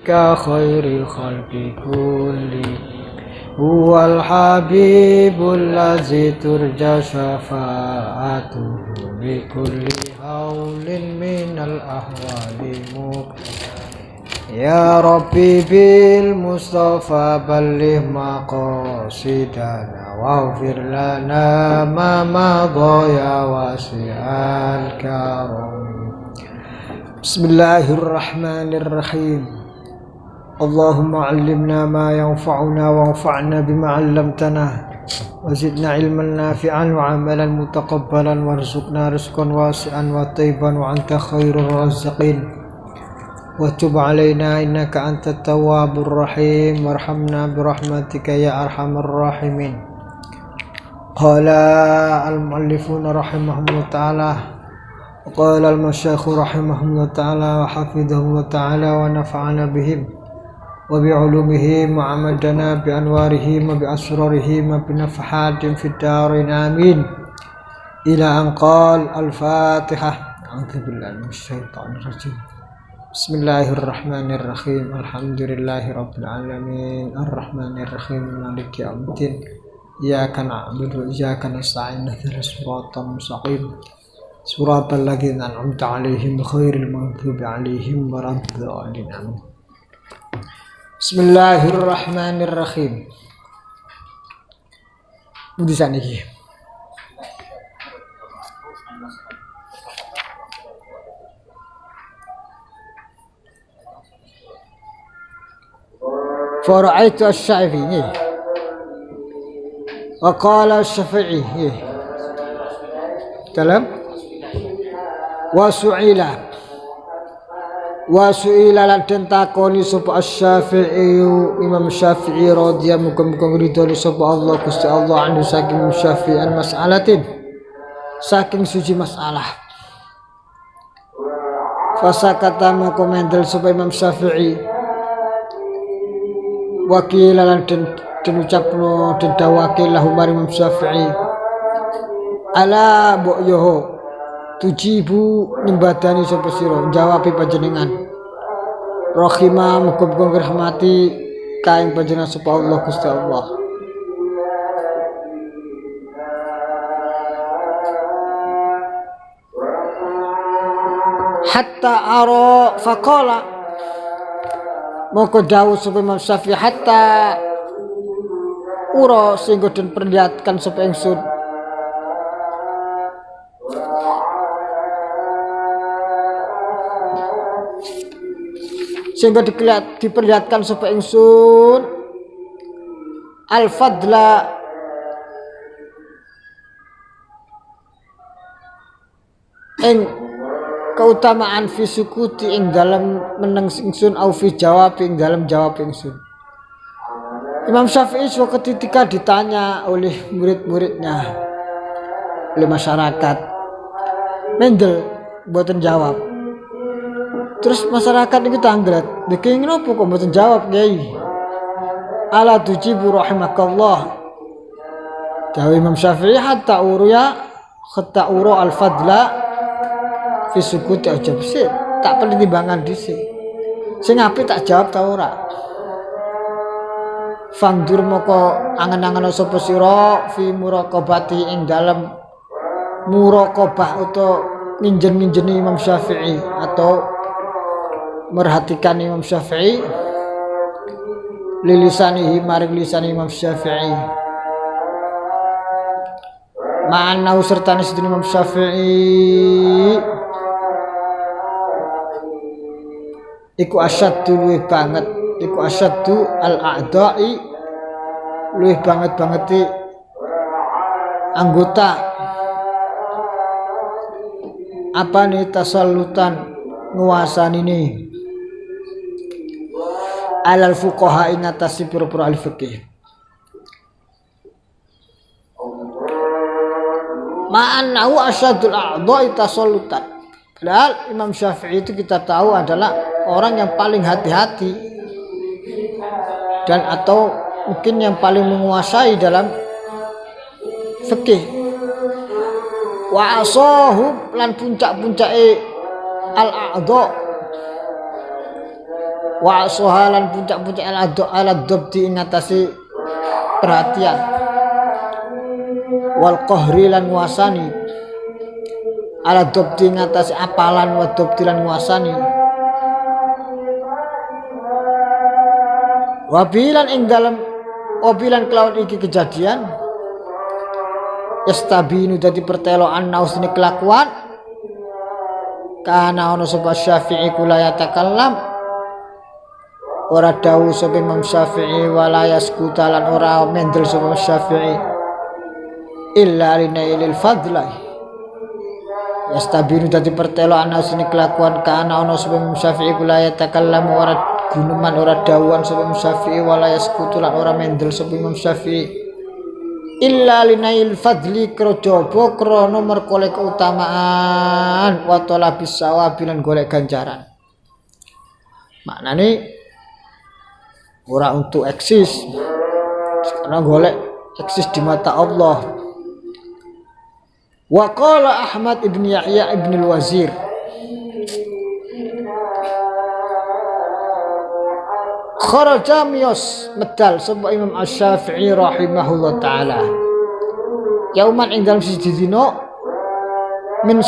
كخير الخلق كلهم هو الحبيب الذي ترجى شفاعته بكل هول من الأهوال يا ربي بالمصطفى بلغ مقاصدنا واغفر لنا ما مضى يا واسع الكرم. بسم الله الرحمن الرحيم. اللهم علمنا ما ينفعنا وانفعنا بما علمتنا وزدنا علما نافعا وعملا متقبلا وارزقنا رزقا واسعا وطيبا وأنت خير الرازقين وتب علينا إنك أنت التواب الرحيم وارحمنا برحمتك يا أرحم الراحمين. قال المؤلفون رحمهم الله تعالى وقال المشايخ رحمهم الله تعالى وحفظهم الله تعالى ونفعنا بهم وبعلومهم وعمدنا بأنوارهم وبأسرارهم وبنفحات في الدارين آمين إلى أن قال الفاتحة. أعوذ بالله من الشيطان الرجيم. بسم الله الرحمن الرحيم. الحمد لله رب العالمين الرحمن الرحيم مالك يوم الدين إياك نعبد وإياك نستعين اهدنا الصراط المستقيم صراط الذين أنعمت عليهم غير المغضوب عليهم ولا الضالين آمين. بسم الله الرحمن الرحيم. Di sana iki. فرأيت الشافعي وقال الشافعي dalam wasu'ila lan den takoni sapa Asy-Syafi'i Imam Syafi'i radhiyallahu muga-muga ridho sapa Allah Gusti Allah anu saking Syafi'an mas'alatin saking suci masalah. Fasakata moko mendel sapa Imam Syafi'i wakil lan den ucapno den dawakil lahu mari Imam Syafi'i ala mbok yoho tujibu nimbadani sapa sira jawabi panjenengan rahimah muga-muga ngrahmati kaing panjenengan sapa Allah Gusti Allah. Hatta ara faqala moko dawuh sapa Imam Syafi'i hatta ura sehingga den perlihatkan sapa ingsun sehingga diperlihatkan sapa ingsun al-fadla ing keutamaan fi sukuti ing dalam meneng ingsun au fi jawab ing dalam jawab ingsun. Imam Syafi'i suatu ketika ditanya oleh murid-muridnya, oleh masyarakat, mendel mboten jawab. Terus masyarakat itu tanglet, dikenging napa kok mboten jawab, Kyai? Ala tujibu rahimakallah. Dawe Imam Syafi'i hatta uro al-fadla fi sukuti ujab sih, tak perlu timbangan dhisik. Sing apik tak jawab ta ora. Fangdur moko angen-angen sapa sira fi muraqabati ing dalem muraqabah utawa nginjen-nginjeni Imam Syafi'i atau merhatikan Imam Syafi'i lilisanihi maring lisan Imam Syafi'i ma'ana sertane sedene Imam Syafi'i iku asyaddu luwih banget iku asyaddu al-a'da'i luwih banget anggota apa nih tasallutan nguasani nih alal fuqaha ing atase pira-pira ahli fikih ma'annahu asyadul a'dha'i tasallutan. Padahal Imam Syafi'i itu kita tahu adalah orang yang paling hati-hati dan atau mungkin yang paling menguasai dalam fikih. Wa asahu lan puncak-puncake al-a'dha wa sohalan puncak-puncak alat dobti ingatasi perhatian wal qahri lan nguasani alat dobti ingatasi apalan wa dobti lan nguasani wabilan ing dalam wabilan kelawan iki kejadian yastabinu dadi perteloan nausni kelakuan kana ono sapa Syafi'i kula yatakallam ora dawu sapa Imam Syafi'i wala yaskuta lan ora mendel sapa Syafi'i illa linailil fadlah yastabinu dadi perteloan nausni kelakuan kana ono sapa Imam Syafi'i kula yatakallam ora guneman ora dawuhan sapa Imam Syafi'i wala yaskutu lan ora mendel sapa Imam Syafi'i illa linail fadli krojobo krono merkoleh keutamaan wa talabis sawabi lan golek ganjaran. Maknane ora untuk eksis karena golek eksis di mata Allah. Wa qala Ahmad ibn Yahya ibn al-Wazir kharaja miyos medal sapa Imam Asy-Syafi'i rahimahullah taala yauman ing dalem siji dina min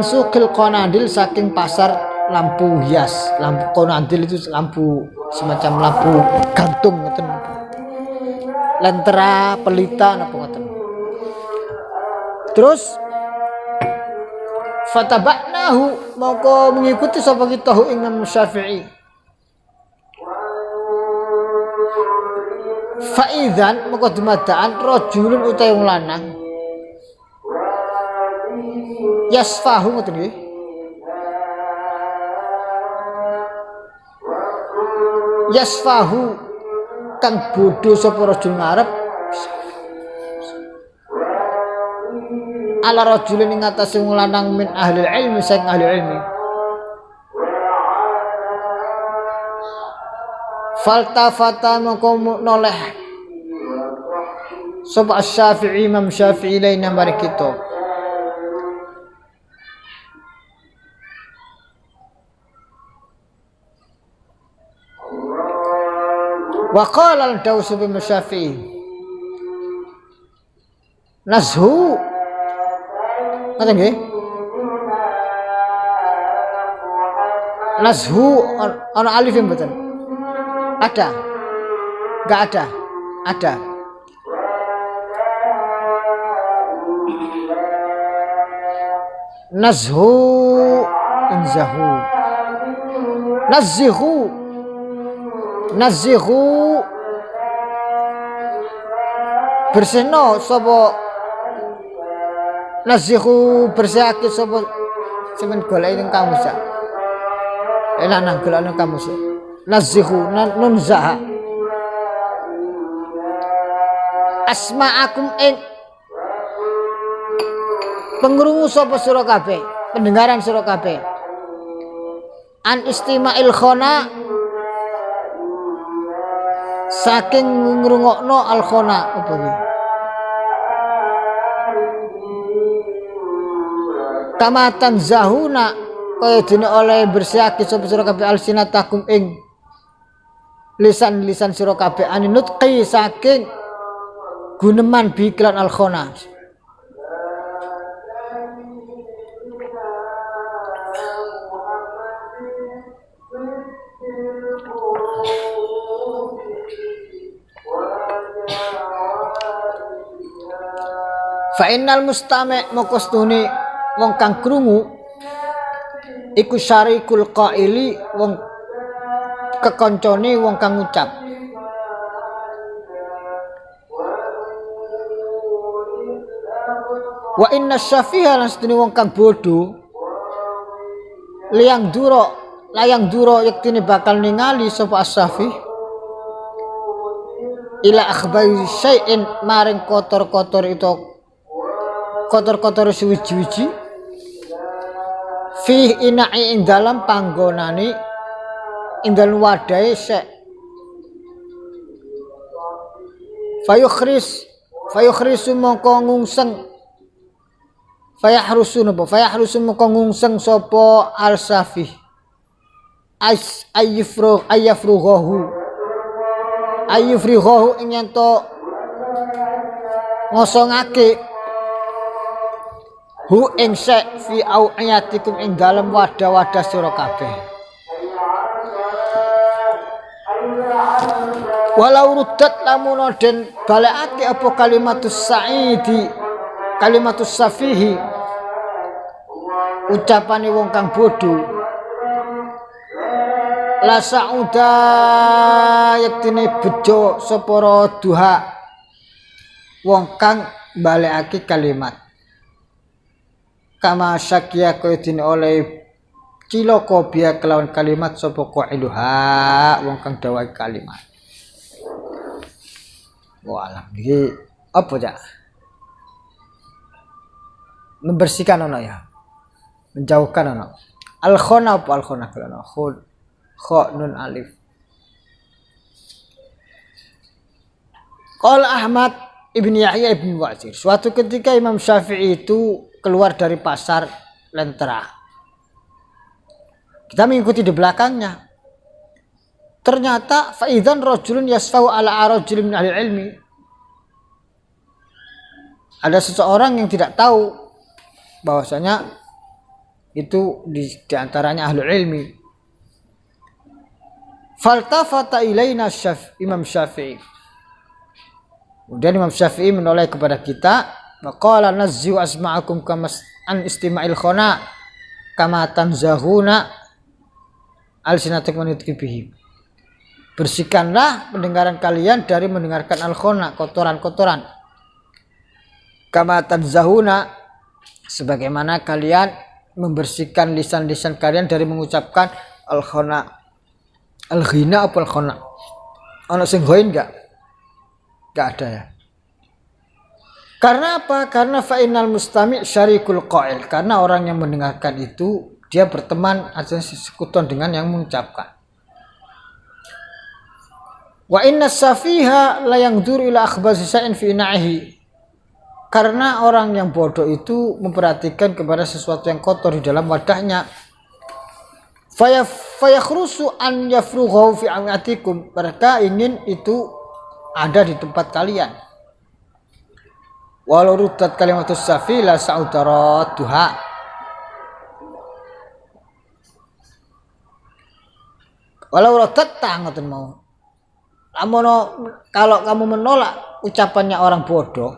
suqil qanadil saking pasar lampu hias. Lampu qanadil itu lampu semacam lampu gantung ngoten, lentera pelita napa ngoten. Terus fatabanahu mongko mengikuti sapa kita Imam Syafi'i. Faizan moko dumadaan rajulun utawi wong lanang yasfahu ngoten nggih yasfahu kang bodho sapa rajul ngarep ala rajulin ing atase wong lanang min ahli ilmi saking ahli ilmi faltafata moko noleh sapa Syafi'i Imam Syafi'i lain mari kita wa qala al-daws bin Syafi'i nazhu ngoten nggih nazhu ana alif mboten ada enggak ada nazhu inzahu nazihu berseno sapa nazihu bersihake sapa semen golek ning kamus ya enak nang golek ning kamus nazihu nunzaha asma'akum ing pengrungu sapa sira kabeh pendengaran sira kabeh an istima'il khona saking ngrungokno al khona apa iki kamatan zahuna kaya dene oleh bersihake sapa sira kabeh alsinatakum ing lisan sira kabeh aninutqi saking guneman biklan al khona fa innal mustami' maqastuni wong kang krungu iku syarikul qaili wong kekancane wong kang ngucap wa inna syafiha lan sedene wong kang bodho layang duro yektine bakal ningali sapa as-safi ila akhbari syai'in maring kotor-kotor itu kotor-kotor suwiji-wiji fi ina'i ing dalam panggonane ing dalam wadahe syek fayukhrisu mongko ngungseng fayahrusu mongko ngungseng sapa al-safi ayyufrighahu ing yen to ngosongake hu ing fi au'iyatikum ing dalem wadah-wadah sira kabeh. Walau ruddat lamun den balekake apa kalimatus safihi ucapane wong kang bodho la sauda yektine bejo sapa duha wong kang balekake kalimat kama syakia kaya dene oleh cilaka biya kelawan kalimat sapa qailuha wong kang dawai kalimat. Walah iki apa ya? Membersihkan ono ya. Menjauhkan ono. Al-khona apa al-khona kalau kha nun alif. Qala Ahmad Ibn Yahya Ibn Wazir. Suatu ketika Imam Syafi'i itu keluar dari pasar Lentera. Kita mengikuti di belakangnya. Ternyata faidan rajulun yasfau ala rajulin min ahli ilmi. Ada seseorang yang tidak tahu bahwasanya itu di antaranya ahli ilmi. Faltafata ilaina Imam Syafi'i. Kemudian Imam Syafi'i menoleh kepada kita, maqala nazzu asma'akum kama an istima'il khona kama tanzahuna alsinatakum bihi. Bersihkanlah pendengaran kalian dari mendengarkan al-khona, kotoran-kotoran. Kama tanzahuna, sebagaimana kalian membersihkan lisan-lisan kalian dari mengucapkan al-khona. Al-ghina apa al-khona? Ono sing ghain enggak? Enggak ada ya. Karena apa? Karena fa'inal mustami' syarikul qail. Karena orang yang mendengarkan itu dia berteman atau sekutuan dengan yang mengucapkan. Wa inna safiha la yanzur ila akhbasi shay'in fi ina'ihi. Karena orang yang bodoh itu memperhatikan kepada sesuatu yang kotor di dalam wadahnya. Fayakhrusu an yafrughahu fi amatikum. Mereka ingin itu ada di tempat kalian. Walau ruddat kalimatus safi la sa'udarat duha. Walau ruddat ngoten mau. Kalau kamu menolak ucapannya orang bodoh,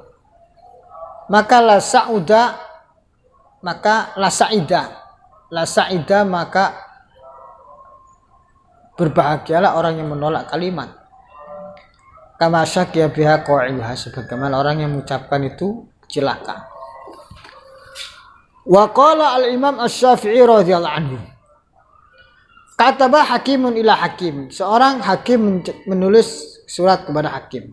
maka la sa'ida maka berbahagialah orang yang menolak kalimat. Kama syakia biha qailuha, sebagaimana orang yang mengucapkan itu celaka. Wa qala al-Imam Asy-Syafi'i radhiyallahu anhu. Kataba hakimun ila hakim. Seorang hakim menulis surat kepada hakim.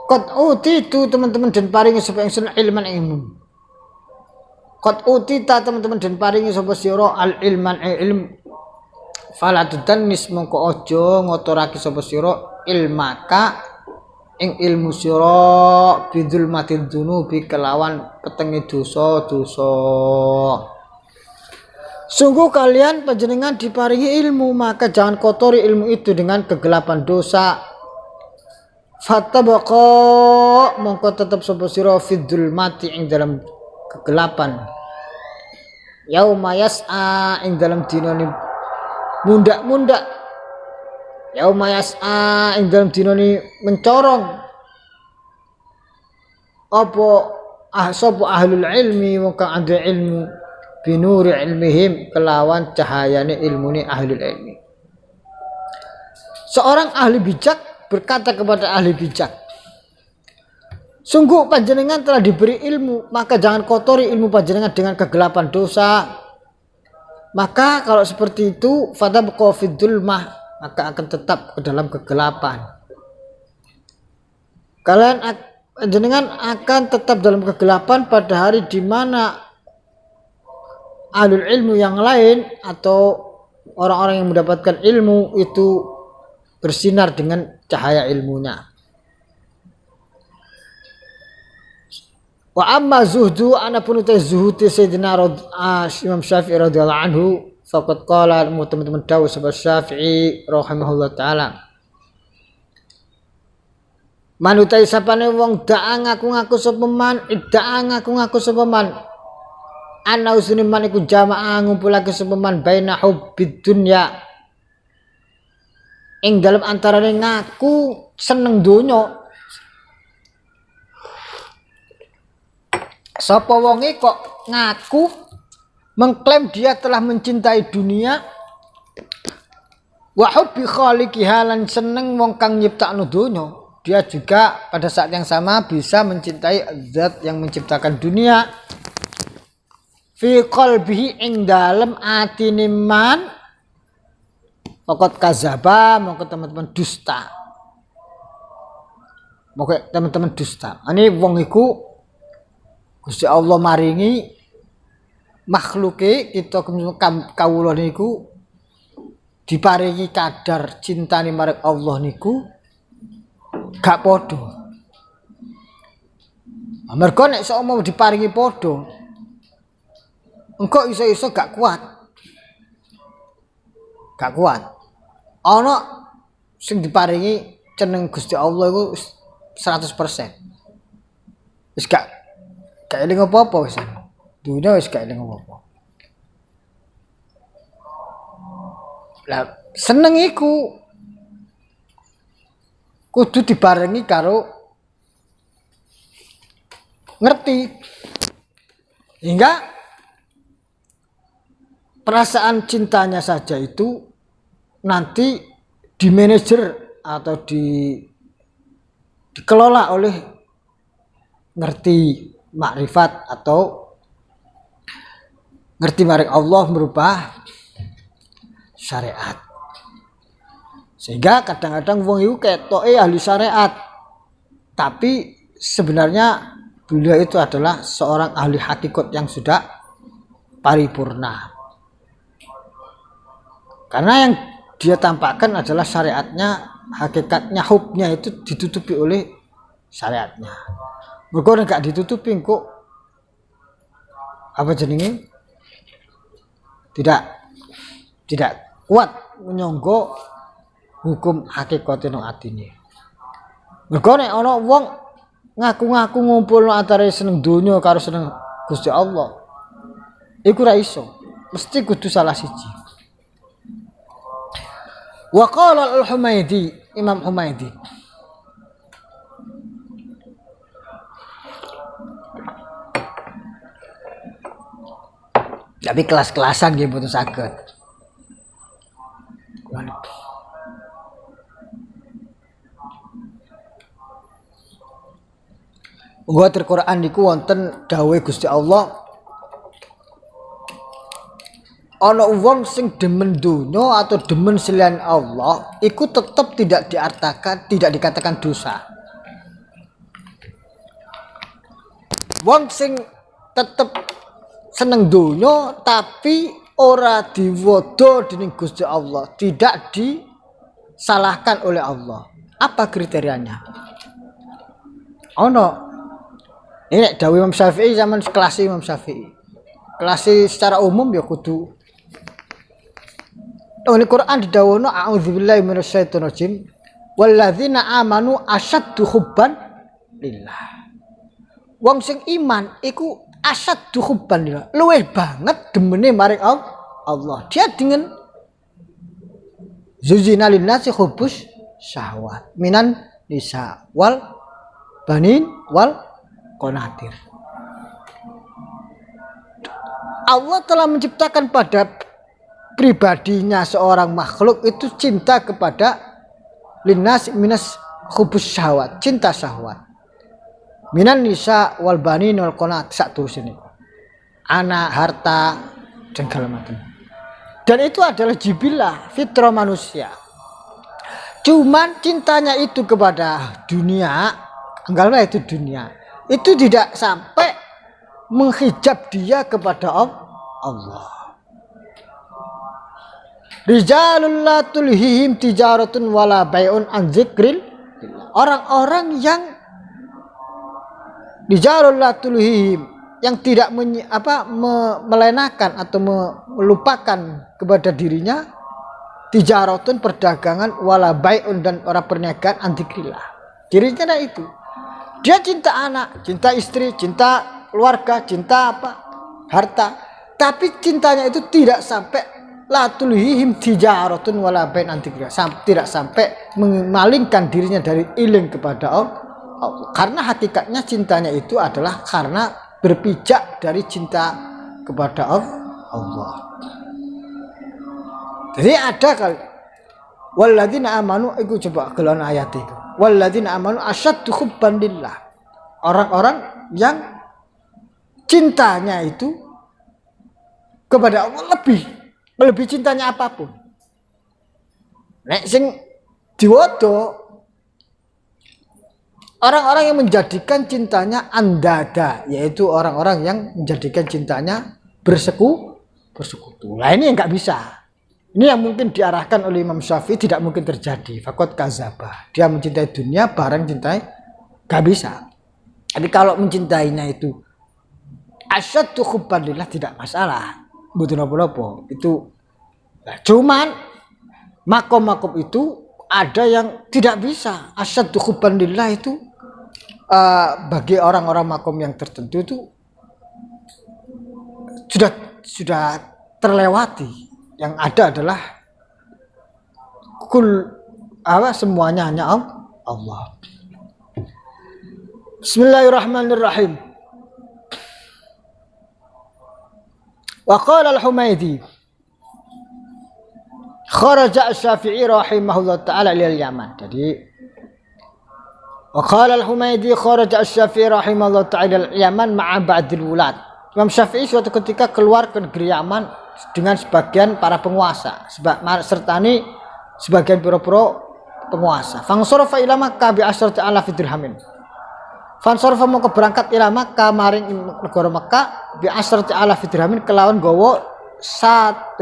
Qad utitu teman-teman dan paringi sapa ingsun ilman ilmu. Qad utita teman-teman dan paringi sapa sira al ilman ilm. Fala tudannis mongko aja ngotorake sapa sira ilmaka ing ilmu sira bidul matil dunubi kelawan petenge dosa-dosa. Sungguh kalian panjenengan diparingi ilmu, maka jangan kotori ilmu itu dengan kegelapan dosa. Fattabaqa mongko tetap sapa sira fidul mati ing dalam kegelapan. Yauma yas'a ing dalam dinane mundak-mundak. Yauma yas'a ing dalam dinane mencorong. Apa sapa ahlul ilmi wong kang ada ilmu binuri ilmihim kelawan cahayane ilmune ahlul ilmi. Seorang ahli bijak berkata kepada ahli bijak, sungguh panjenengan telah diberi ilmu, maka jangan kotori ilmu panjenengan dengan kegelapan dosa. Maka kalau seperti itu fatabqa fid dzulmah, maka akan tetap ke dalam kegelapan. Kalian panjenengan akan tetap dalam kegelapan pada hari di mana ahlul ilmu yang lain atau orang-orang yang mendapatkan ilmu itu bersinar dengan cahaya ilmunya. Wa amma zuhdu ana pun utai zuhud Sayyidina Imam Syafi'i radhiyallahu anhu faqad qala teman-teman dawuh sapa Syafi'i rahimahullah taala. Manutai sapane wong da'a ngaku-ngaku sapa man, idda'a ngaku-ngaku sapa man. Ana usune man iku jamaah ngumpulake sapa man baina hubbid dunya. Ing dalem antarane ngaku seneng donya. Sapa wonge kok ngaku mengklaim dia telah mencintai dunia wa hubbi khaliqiha lan seneng wong kang nyiptakno donya. Dia juga pada saat yang sama bisa mencintai zat yang menciptakan dunia. Fi qalbihi ing dalem atine man pokok kazaba mongko teman-teman dusta. Mongko teman-teman dusta. Ini wong iku Gusti Allah maringi makhluke kita kawula niku diparingi kadar cintane marang Allah niku gak podo. Mergo nek sok mau diparingi podo, engko iso-iso gak kuat. Gak kuat. Ana sing diparingi ceneng Gusti Allah iku 100%. Wis gak eling apa-apa wis. Dunia wis gak eling apa-apa. Lah seneng iku kudu dibarengi karo ngerti hingga perasaan cintanya saja itu nanti dimanajer atau dikelola oleh ngerti makrifat atau ngerti marang Allah merubah syariat. Sehingga kadang-kadang wong iku ketoke ahli syariat. Tapi sebenarnya beliau itu adalah seorang ahli hakikat yang sudah paripurna. Karena yang dia tampakkan adalah syariatnya, hakikatnya, hubnya itu ditutupi oleh syariatnya. Mergo nek gak ditutupi kok apa jenenge? Tidak kuat menyonggo hukum hakikate nang atine. Mergo nek ana wong ngaku-ngaku ngumpulno antara seneng donya karo seneng Gusti Allah, iku ra iso. Mesti kudu salah siji. Wa qala al-Humaidi, Imam Humaidi. Tapi kelas-kelasan nggih mboten saged. Wa Al-Qur'an niku wonten dawuh Gusti Allah. Ana wong sing demen donya atau demen selain Allah, iku tetap tidak diartakan, tidak dikatakan dosa. Wong sing tetep seneng donya tapi ora diwodo dening Gusti Allah, tidak disalahkan oleh Allah. Apa kriterianya? Ono ini dawuh Imam Syafi'i zaman kelas Imam Syafi'i. Kelas secara umum ya kudu. Oh, ini Quran didhawuhno a'udzubillahi minasyaitonir rajim. Walladzina amanu asyaddu hubban lillah. Wong sing iman iku asyaddu hubban lillah. Luwih banget demene maring Allah. Dia dengan zuzina linnasi hubbus syahwat minan nisa wal banin wal konatir. Allah telah menciptakan pada pribadinya seorang makhluk itu cinta kepada linnas minas hubus syahwat, cinta syahwat. Minan nisa wal banin wal qanat sak terus ini. Anak, harta dan segala macam. Dan itu adalah jibilah fitrah manusia. Cuman cintanya itu kepada dunia, anggaplah itu dunia. Itu tidak sampai menghijab dia kepada Allah. Rijalul la tulhihim tijaratun wala bai'un an zikril. Orang-orang yang rijalul la tulhihim yang tidak melenakan atau melupakan kepada dirinya tijaratun perdagangan wala bai'un dan orang perniagaan antikrillah. Dirinya itu. Dia cinta anak, cinta istri, cinta keluarga, cinta harta. Tapi cintanya itu tidak sampai la tulhihim tijaratun wala bai'un antikrillah. Tidak sampai memalingkan dirinya dari iling kepada Allah. Karena hakikatnya cintanya itu adalah karena berpijak dari cinta kepada Allah. Jadi ada kali walladzina amanu iku coba kelon ayat itu. Walladzina amanu asyaddu hubban lillah. Orang-orang yang cintanya itu kepada Allah lebih cintanya apapun. Nek sing diwodo orang-orang yang menjadikan cintanya andada, yaitu orang-orang yang menjadikan cintanya bersekutu. Nah ini yang nggak bisa. Ini yang mungkin diarahkan oleh Imam Syafi'i tidak mungkin terjadi. Fakot kazabah. Dia mencintai dunia, barang cintai gak bisa. Tapi kalau mencintainya itu asyaddu hubban lillah tidak masalah. Butuh nopo-nopo. Itu nah, cuman makom-makom itu ada yang tidak bisa. Asyaddu hubban lillah itu bagi orang-orang makom yang tertentu itu sudah terlewati. Yang ada adalah semuanya hanya Allah. Bismillahirrahmanirrahim. Wa qala al-Humaydi kharaja asy-Syafi'i rahimahullah taala ila al-Yaman. Jadi wa qala al-Humaydi kharaja asy-Syafi'i rahimahullah taala ila al-Yaman ma'a ba'dil wulad. Imam Syafi'i suatu ketika keluar ke negeri Yaman dengan sebagian para penguasa, sertani sebagian pira-pira penguasa. Fansarafa ila Makkah bi asyrati alaf dirhamin. Fansarafa mau berangkat ila Makkah maring negara Makkah bi asyrati alaf dirhamin kelawan gawa 10.000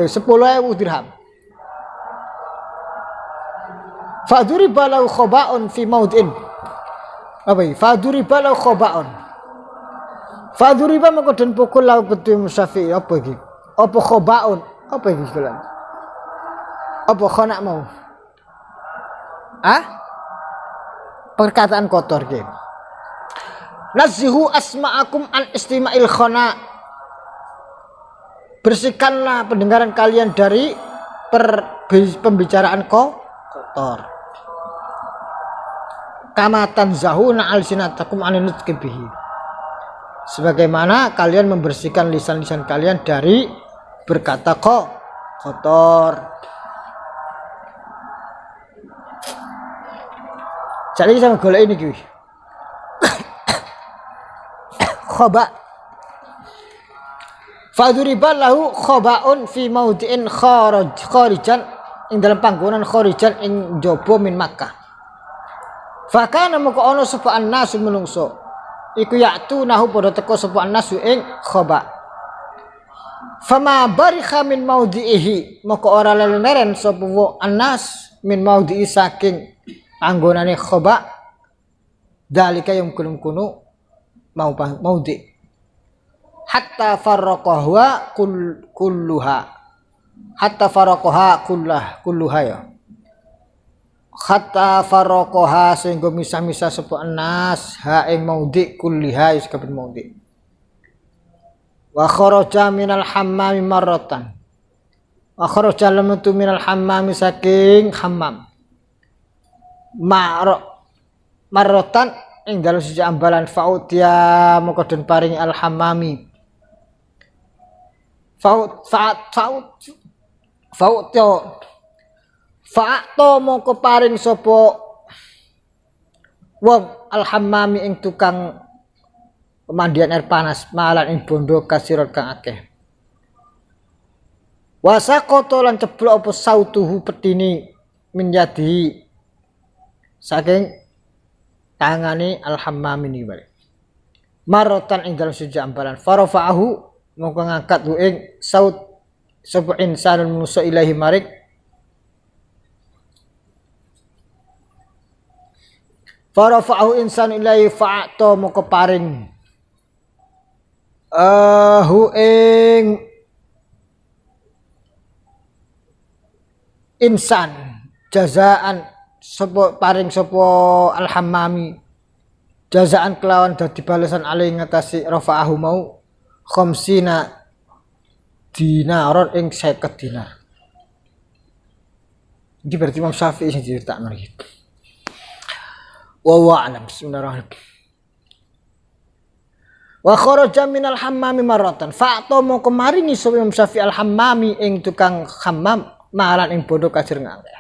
dirham. Faduriba lahu khaba'un fi maudin. Apa iki? Faduriba lahu khaba'un. Faduriba mengko den pukul lahu betul Syafi'i apa iki? Apa khobaun? Apa itu sekolah? Apa khonak mau? Perkataan kotor ke? Nazihu asma'akum an istima'il khona. Bersihkanlah pendengaran kalian dari pembicaraan kotor. Kama tanzahuna alsinatakum anin nutqi bihi. Sebagaimana kalian membersihkan lisan-lisan kalian dari berkata kotor. Jadi sama golek ini kuwi. Khoba. Faduriba lahu khobaun fi maudhi'in kharijan ing dalam panggonan kharijan ing jaba min Makkah. Fakana moko ana sapa annasu menungso. Iku yaktu nahu pada teko sapa annasu ing khoba. Fama barikha min maudhi'ihi moko ora leleren sapa annas min maudhi'i saking panggonane khoba dalika yang kuno maudhi hatta farraqaha kulluha hatta farraqaha kulluha ya hatta farraqaha sehingga misah-misah sapa annas ha ing maudhi kulliha sakabeh maudhi. Wa kharaja minal hammami marratan. Wa kharaja lamatu minal hammami saking hammam. Marratan ing dalam siji ambalan fautia moko den paringi al hammami. Fa'to moko paring sapa wong al hammami ing tukang pemandian air panas malan ing bondo kasirot kang akeh. Wasaqata lan ceblok apa sautuhu petini min yadihi saking tangane al-hammam ini bare. Marotan ing dalam siji ambalan farafa'ahu mongko ngangkat hu ing saut sapa insanun musa ilahi marik farafa'ahu insan ilahi fa'ata mongko paring hu ing insan jazaan sapa paring sapa al-Hammami jazaan kelawan dadi balesan alih ngatasi rafa'ahu mau khamsina dinaron ing 50 dinar. Iki berarti Imam Syafi'i sing diceritakno iki. Wa a'lam. Bismillahirrahmanirrahim. Wa kharaja minal hammami marratan fa'ta mo kemaringi sapa Imam Syafi'i al-Hammami ing tukang hammam malan ing bondo kajir ngakeh.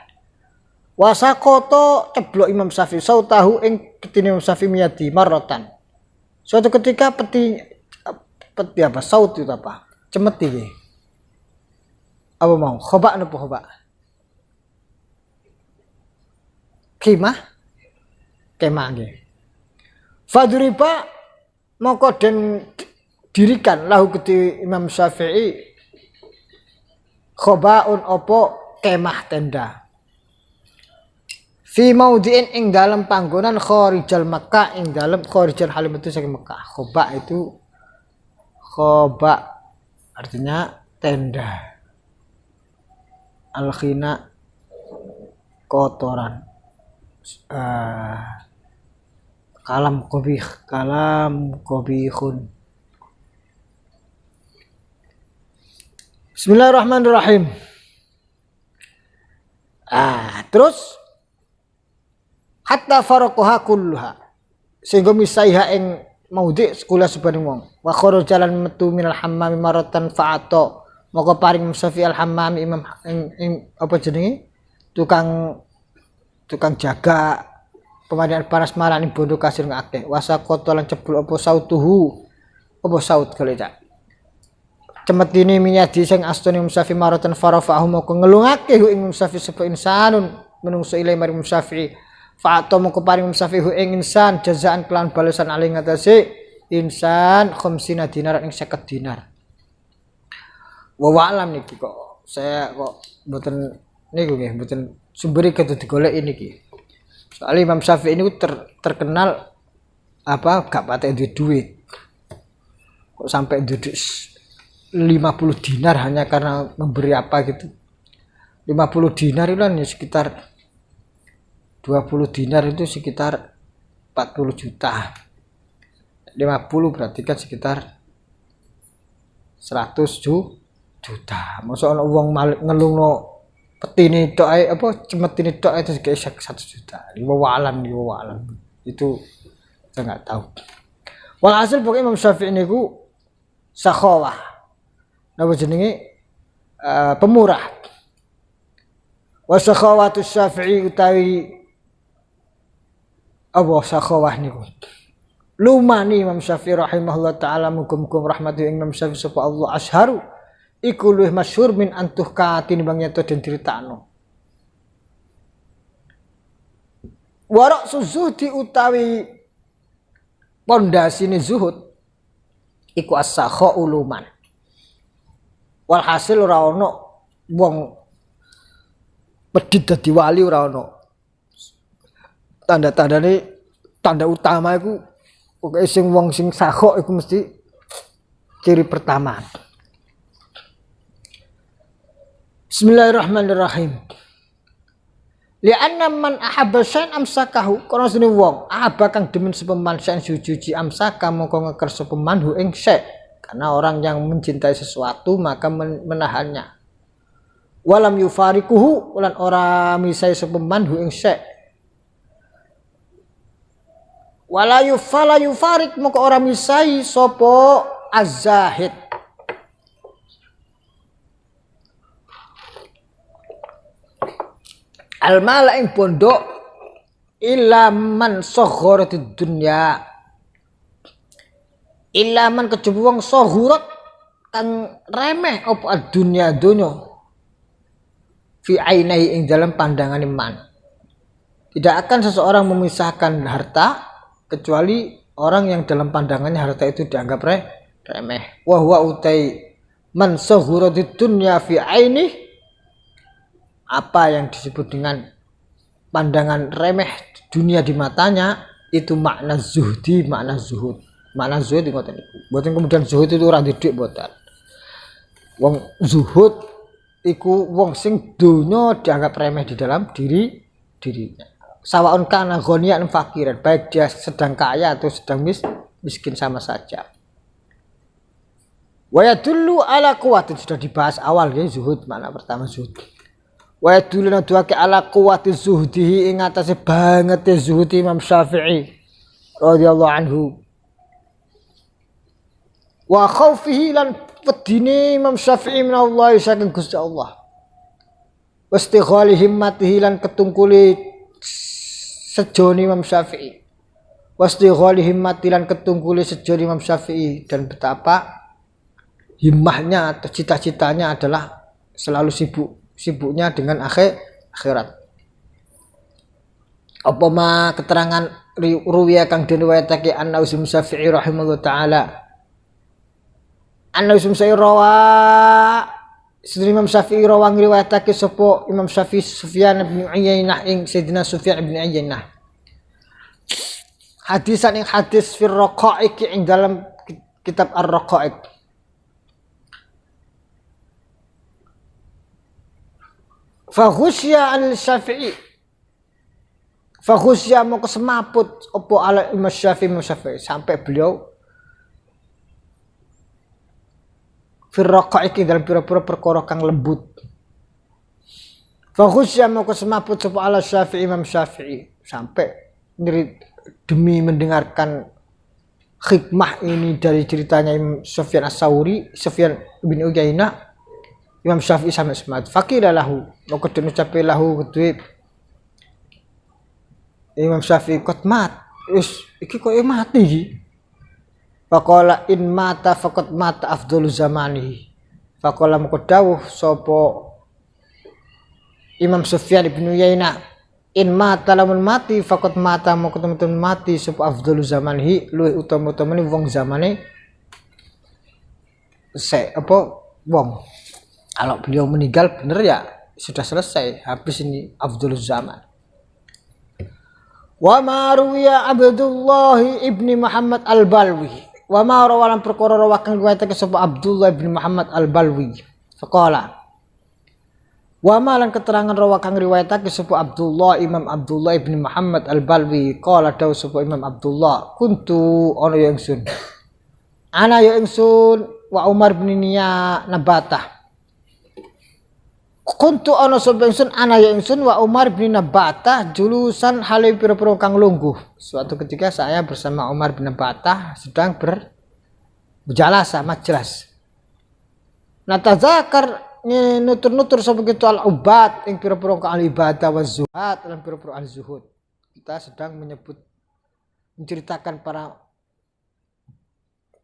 Wasakoto ceblok Imam Syafi'i sautahu ing petine Imam Syafi'i miyadi marratan. Suatu ketika peti apa saut itu apa? Cemeti iki. Apa mau? Khoba napa khoba? Kemah nggih. Fadriba moko den dirikan lahu gede Imam Syafi'i khobaun opo kemah tenda. Fi maudhi'in ing dalam panggonan kharijal Makkah ing dalam kharijal halim itu saking Makkah. Khoba artinya tenda. Al-khina kotoran. Kalam qabihun. Bismillahirrahmanirrahim. Terus hatta faraqaha kulluha sehingga misaiha ing maudhi sekula sebaring wong wa kharajalan metu minal hammami maratan fa'ata moko paring Syafi'i al-Hammami imam ing apa jenenge tukang jaga pemandian paras malan ing bondo kasir ngakeh wasa kotolan cebul apa sautuhu apa saut kali cak cemetine minyadi sing astune Syafi'i maratan farafa'ahu moko ngelungake ing Syafi'i sapa insanun menungso ilai maring Syafi'i fa'ato moko paring Syafi'i ing insan jazaan kelan balasan alih ngatasi insan khamsina dinar ing 50 dinar. Wa wa'lam niki kok saya kok mboten niku nggih mboten sumbere kudu digoleki niki. Soale Imam Syafi'i niku terkenal apa gak patek duit. Kok sampai duit 50 dinar hanya karena memberi apa gitu. 50 dinar itu kan sekitar 20 dinar itu sekitar 40 juta. 50 berarti kan sekitar 100 juta. Masa ana wong ngelungno petine tok ae apa cemetine tok itu kayak 1 juta. Wawalan. Itu saya enggak tahu. Walhasil pokoknya Imam Syafi'i niku sakhawah. Napa jenenge pemurah. Wa sakhawatu Syafi'i utawi apa sakhawah niku. Lumani Imam Syafi'i rahimahullah taala mukum-mukum rahmatu Imam Syafi'i sapa Allah asharu iku luwih masyhur min antuh ka tinimbang nyeto den critakno. Warak zuhdi utawi pondasine zuhud iku as-sakha uluman. Walhasil ora ana wong pedhit dadi wali ora ana. Tanda utama iku pokoke sing wong sing sakha iku mesti ciri pertama. Bismillahirrahmanirrahim. Li'anna man ahabba syai'an amsakahu kana sene wong ahabba kang demen sepeman syai'an suci amsaka mongko ngeker sepeman hu ing syai'. Karena orang yang mencintai sesuatu maka menahannya. Walam yufariquhu lan ora misai sepeman hu ing syai'. Wala yufarik mongko ora misai sapa az-zahid. Al-mala ing pondok illa man sagharatid dunya illa man kejaba wong sagharat kang remeh apa dunya donya fi ainai ing dalam pandangan man. Tidak akan seseorang memisahkan harta kecuali orang yang dalam pandangannya harta itu dianggap remeh. Wa huwa utai man sagharatid dunya fi aini apa yang disebut dengan pandangan remeh dunia di matanya itu makna zuhdi, makna zuhud. Makna zuhud ngoten niku. Mboten kemudian zuhud itu ora ndek mboten. Wong zuhud iku wong sing donya dianggap remeh di dalam dirinya. Sawaun kana ghaniyan fakiran, baik dia sedang kaya atau sedang miskin sama saja. Wa yadullu ala quwwatin, sudah dibahas awal ya zuhud, makna pertama zuhud. Wa yadullu naduake ala quwwati zuhdihi ing atase banget zuhud Imam Syafi'i radhiyallahu anhu. Wa khaufihi lan wedine Imam Syafi'i minallahi saking Gusti Allah. Wastighali himmatihi lan ketungkuli sejone Imam Syafi'i. Wastighali himmati lan ketungkuli sejone Imam Syafi'i, dan betapa himmahnya atau cita-citanya adalah selalu sibuknya dengan akhirat. Apa ma keterangan ruwiya kang diriwayatake anna Imam Syafi'i rahimahullah taala anna Syafi'i rawa Imam Syafi'i rawa ngriwayatake sapa Imam Syafi'i Sufyan bin Uyainah ing Sayyidina Sufyan bin Uyainah hadisan ing hadis fir raqaiq ing dalam kitab ar-raqaiq. Fakhusya al-Syafi'i fakhusya mau kesemaput opo ala Imam Syafi'i sampai beliau firraqaiq dalam pira-pira perkara kang lembut. Fakhusya mau kesemaput opo ala Imam Syafi'i sampai demi mendengarkan hikmah ini dari ceritanya Imam Sufyan As-Sauri, Sufyan bin Uyainah, Imam Syafi'i sampai semangat. Fakira lahu, maka den ucape lahu kedue Imam Syafi'i kot mat. Wis iki kok mati iki. Faqala in mata faqad mata afdalu zamanihi. Faqala maka dawuh sapa Imam Sufyan bin Uyainah, in mata lamun mati faqad mata maka temen mati sapa afdalu zamanihi, luwih utama-utamane wong zamane wong. Kalau beliau meninggal bener ya sudah selesai, habis ini afdhul zaman. Wa ma ruwiya Abdullah ibni Muhammad al-Balwi. Wa ma rawalan perkara rawakan riwayatake sapa Abdullah ibni Muhammad al-Balwi. Faqala. Wa ma lan keterangan rawakan riwayatake sapa Imam Abdullah ibni Muhammad al-Balwi. Qala dawu sapa Imam Abdullah, kuntu ana ya ingsun. Ana ya ingsun wa Umar bin Nabatah. Kuntu ana sapa ingsun ana ya ingsun wa Umar bin Nabatah julusan hale pira-pira kang lungguh. Suatu ketika saya bersama Umar bin Nabatah sedang berjalasa majlis. Natazakar nutur-nutur sapa kitu al-ubad ing pira-pira kang ibadah wa zuhad lan pira-pira al-zuhud. Kita sedang menceritakan para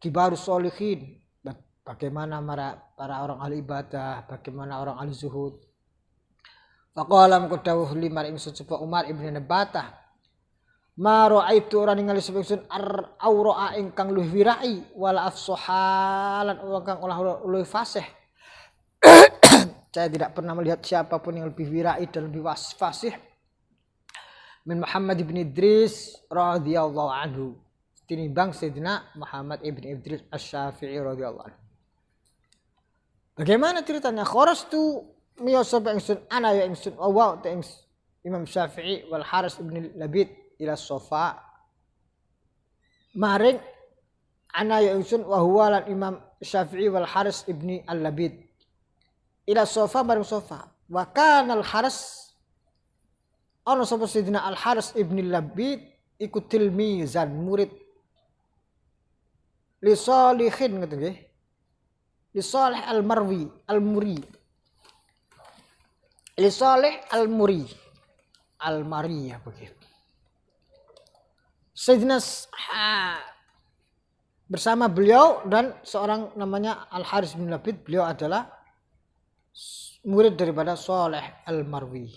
kibarus sholihin, bagaimana para orang ahli ibadah, bagaimana orang ahli zuhud. Faqala maqdawuh limar ingsun sapa Umar ibn Nabatah, ma ra'aitu ora ningali sapa ingsun aura ingkang luwih wirai wala afsahalan orang kang luwih fasih. Saya tidak pernah melihat siapapun yang lebih wirai dan lebih fasih min Muhammad ibn Idris radhiyallahu anhu tinimbang Sayyidina Muhammad ibn Idris Asy-Syafi'i radhiyallahu anhu. Bagaimana ceritanya? Kharastu miyasaba ingsun ana ya ingsun wa Imam Syafi'i wal Haris ibn Labid ila sofa. Maring ana ya ingsun wa huwa lan Imam Syafi'i wal Haris ibn al-Labid ila sofa bareng sofa. Wa kana al-Haris ana sapa Sayyidina al-Haris ibn al-Labid iku tilmizan murid li salihin ngoten nggih. Li Salih al-Marwi al-Muri. Li Salih al-Muri al-Mari ya begitu. Sayyidina bersama beliau dan seorang namanya Al-Haris bin Labid, beliau adalah murid daripada Salih al-Marwi.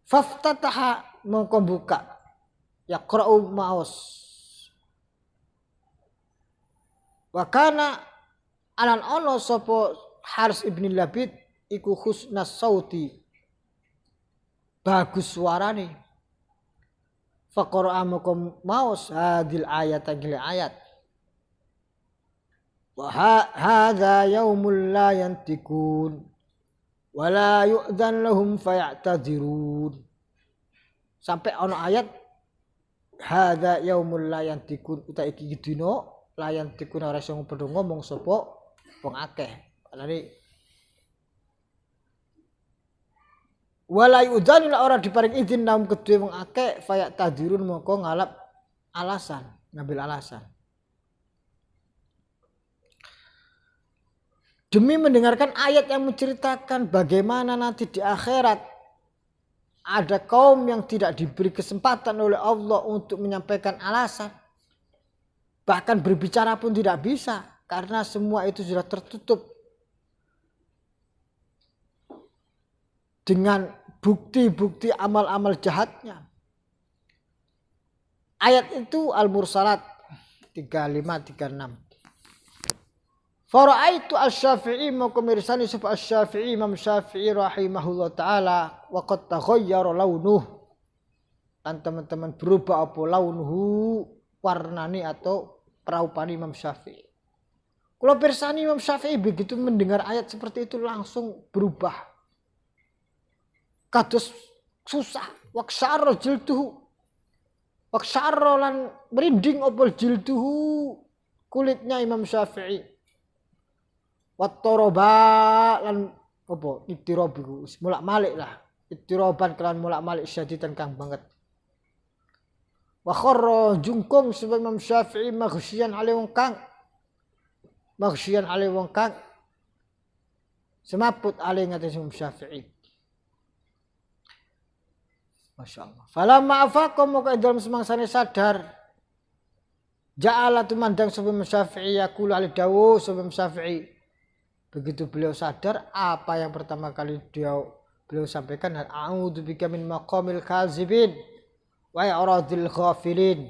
Faftataha mongko buka yaqra'u ma'us. Wa kana alan ono sapa Haris ibn Labid iku husnas sauti, bagus suarane. faqara amakum maus hadil ayat ayat wa hadza yaumul la yantikun wa la yu'dzan lahum faya'tadzirun sampai ana ayat hadza yaumul la yantikun uta iki dina la yantikun ora iso ngomong sapa wong akeh alane wala yu'dzan ora diparing izin naum kedue wong akeh faya'tadzirun moko ngalap alasan ngambil alasan demi mendengarkan ayat yang menceritakan bagaimana nanti di akhirat ada kaum yang tidak diberi kesempatan oleh Allah untuk menyampaikan alasan. Bahkan berbicara pun tidak bisa karena semua itu sudah tertutup dengan bukti-bukti amal-amal jahatnya. Ayat itu Al-Mursalat 35-36. Fara'aitu asy-Syafi'i maka mirsani sapa asy-Syafi'i Imam Syafi'i rahimahullah taala wa qad taghayyara launuh dan teman-teman berubah apa launuhu warnani atau peraupani Imam Syafi'i. Kalau pirsani Imam Syafi'i begitu mendengar ayat seperti itu langsung berubah. Kados susah waqsyarra jilduhu waqsyarra lan merinding apa jilduhu kulitnya Imam Syafi'i. Wattoroba lan apa ittirob iku mulak-malik lah ittiroban kelan mulak-malik syadidan kang banget wa kharra jungkung sebab Imam Syafi'i maghsyian ale wong kang semaput ale ngaten Imam Syafi'i masyaallah falamma afaqam maka dalam semangsane sadar ja'ala tumandang sebab Imam Syafi'i yaqulu ali dawu sebab Imam Syafi'i. Begitu beliau sadar apa yang pertama kali beliau sampaikan a'udzu bika min maqamil kazibin wa i'radil ghafilin.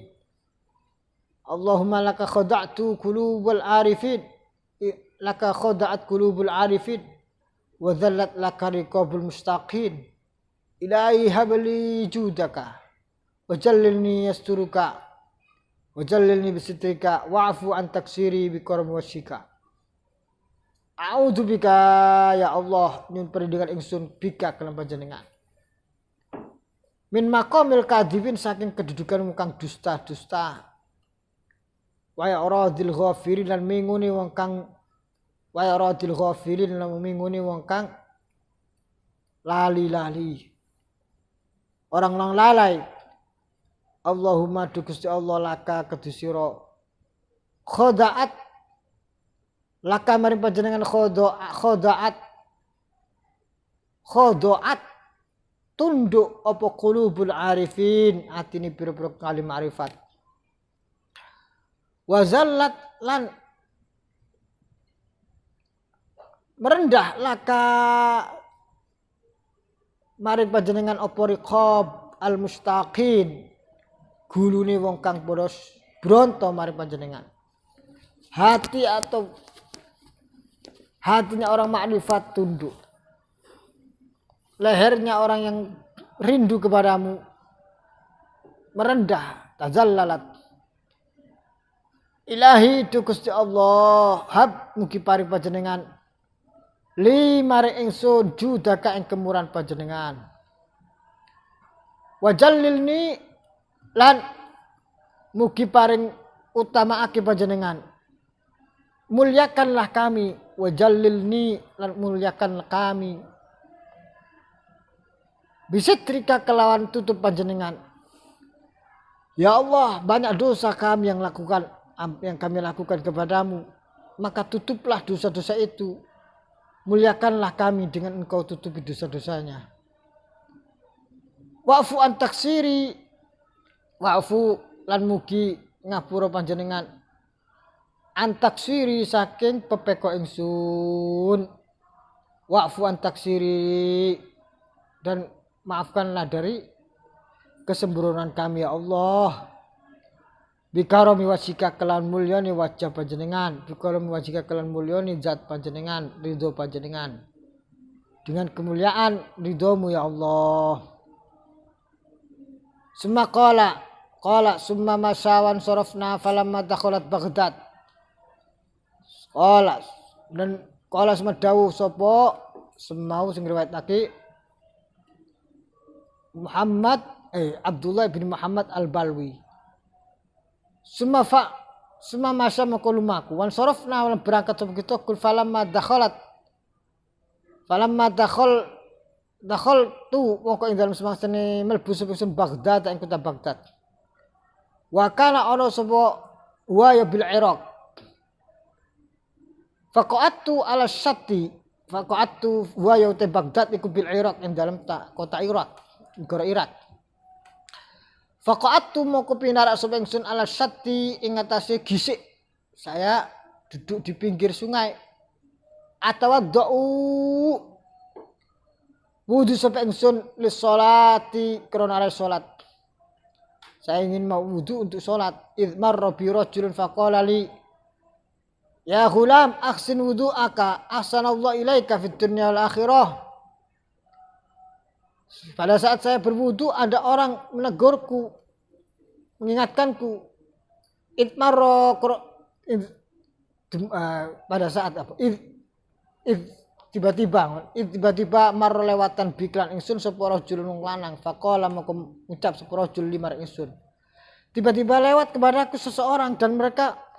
Allahumma laka khada'tu qulubal arifin laka khada'at qulubul arifin wa dhallat laka riqabul mustaqin. Ilahi habli judaka wa jallilni yasturuka wa jallilni bisitrika wa'fu an taksiri bi karam wasyika. A'udzu bika ya Allah nyun perlindungan ingsun bika kelan panjenengan. Min maqamil kadzibin saking kedudukan kang dusta-dusta. Wa ya'radil ghafirin lan minguni wong kang lali-lali. Orang lalai. Allahumma du Gusti Allah laka kedusira khada'at laka maring panjenengan khodaat tunduk apa qulubul arifin atine pira-pira kali ma'rifat wa zallat lan merendah laka maring panjenengan apa riqab al mustaqin gulune wong kang podos bronto maring panjenengan hatinya orang makrifat tunduk. Lehernya orang yang rindu kepadamu merendah, tazallalat. Ilahi tu Gusti Allah, hab mugi paring panjenengan li maring ingsun judaka ing kemuran panjenengan. Wa jallilni lan mugi paring utamaake panjenengan. Muliakanlah kami wa jallilni lan muliakan kami bisitrika kelawan tutup panjenengan ya Allah banyak dosa kami yang kami lakukan kepadamu maka tutuplah dosa-dosa itu muliakanlah kami dengan engkau tutupi dosa-dosanya wa'fu an taksiri wa'fu lan mugi ngapura panjenengan antaksiri saking pepeko ingsun wa'fu antaksiri dan maafkanlah dari kesembronoan kami ya Allah bikarami wajhika kelan mulyani wajah panjenengan bikarami wajhika kelan mulyani zat panjenengan ridho panjenengan dengan kemuliaan ridhomu ya Allah semaqala Qala summa masyawan sarafna falamma dakhalat Baghdad. Qala dan qala semedawuh sapa semau sing riwayatake Abdullah bin Muhammad Al-Balwi. Summa masya maka lumaku wan sarafna wal berangkat sapa kita kul falamma dakhal tu moko ing dalem semangsane mlebu sapa Baghdad ing kota Baghdad. Wa kana ana sapa wa ya bil Iraq. Faqa'atu ala syatti faqa'atu wa ya te Baghdad iku bil Iraq ing dalem kota Irak, negara Irak. Faqa'atu moko pinarak sapa ingsun ala syatti ing atase gisik. Saya duduk di pinggir sungai. Atawaddau wudu sapa ingsun li sholati krana arep salat. Saya ingin mau wudu untuk salat. Idz marra bi rajulin faqala li ya ghulam ahsin wudu'aka ahsanallahu ilaika fid dunya wal akhirah. Pada saat saya berwudu ada orang menegurku, mengingatkanku. Pada saat apa? Tiba-tiba marro lewatan biklan ingsun sapa rajul wong lanang faqala maka ngucap sapa rajul limar ingsun. Tiba-tiba lewat kepadaku seseorang dan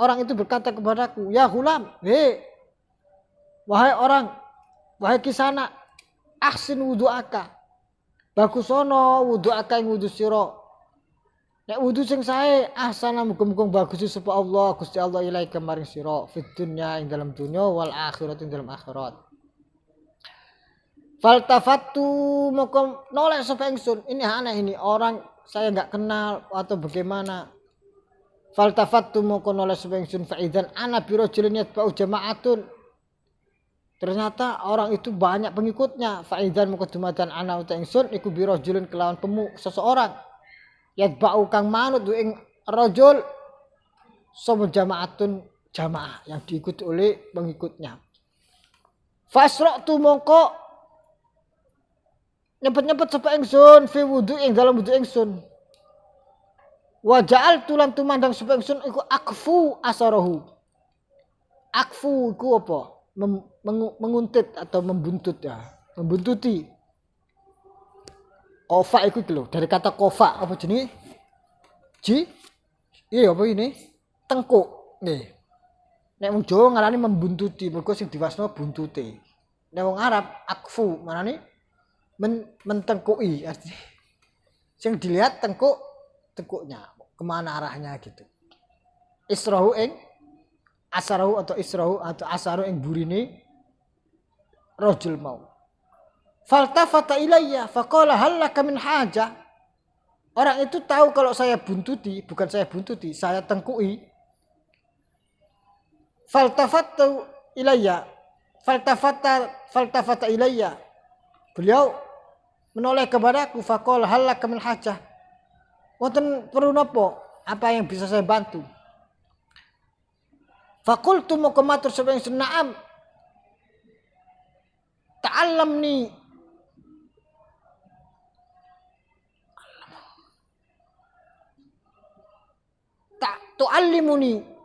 orang itu berkata kepadaku, ya ghulam, wahai kisana, ahsin wudu'aka. Bagusono wudu'aka ing wudu sira. Nek wudu sing sae ahsana muga-muga bagus sapa Allah Gusti Allah ilaika maring sira fid dunya ing dalam dunya wal akhirat ing dalam akhirat. Faltafattu moko noleh sapa ingsun. Ini aneh ini orang saya enggak kenal atau bagaimana. Faltafattu moko noleh sapa ingsun faidan ana bi rajulin yatba'u jama'atun. Ternyata orang itu banyak pengikutnya. Faidan moko dumatan ana uta ingsun iku bi rajulin kelawan seseorang. Yatba'u kang manut ing rajul sapa jama'atun jamaah yang diikuti oleh pengikutnya. Fasra'tu moko nyebut-nyebut sapa ingsun fi wudu ing dalam wudu ingsun. Wa ja'altu lan tumandang sapa ingsun iku akfu asarahu. Akfu iku apa? Menguntit atau membuntut ya. Membuntuti. Kofa iku lho, dari kata kofa apa jenenge? Iya apa ini? Tengkuk. Nggih. Nek wong Jawa ngarani membuntuti, mergo sing diwasno buntute. Nek wong Arab akfu, manane mentengkui artinya. Yang dilihat tengkuknya kemana arahnya gitu. Israhu ing asarahu atau asaru ing burine rajul mau. Faltafata ilayya faqala hal laka min haja. Orang itu tahu kalau saya buntuti, bukan saya buntuti, saya tengkui. Faltafata ilayya. Beliau menoleh kepadaku faqala hal laka min hajah. Wonten perlu napa? Apa yang bisa saya bantu? Faqultu maka matur sapa ingsun na'am. Ta'allamni.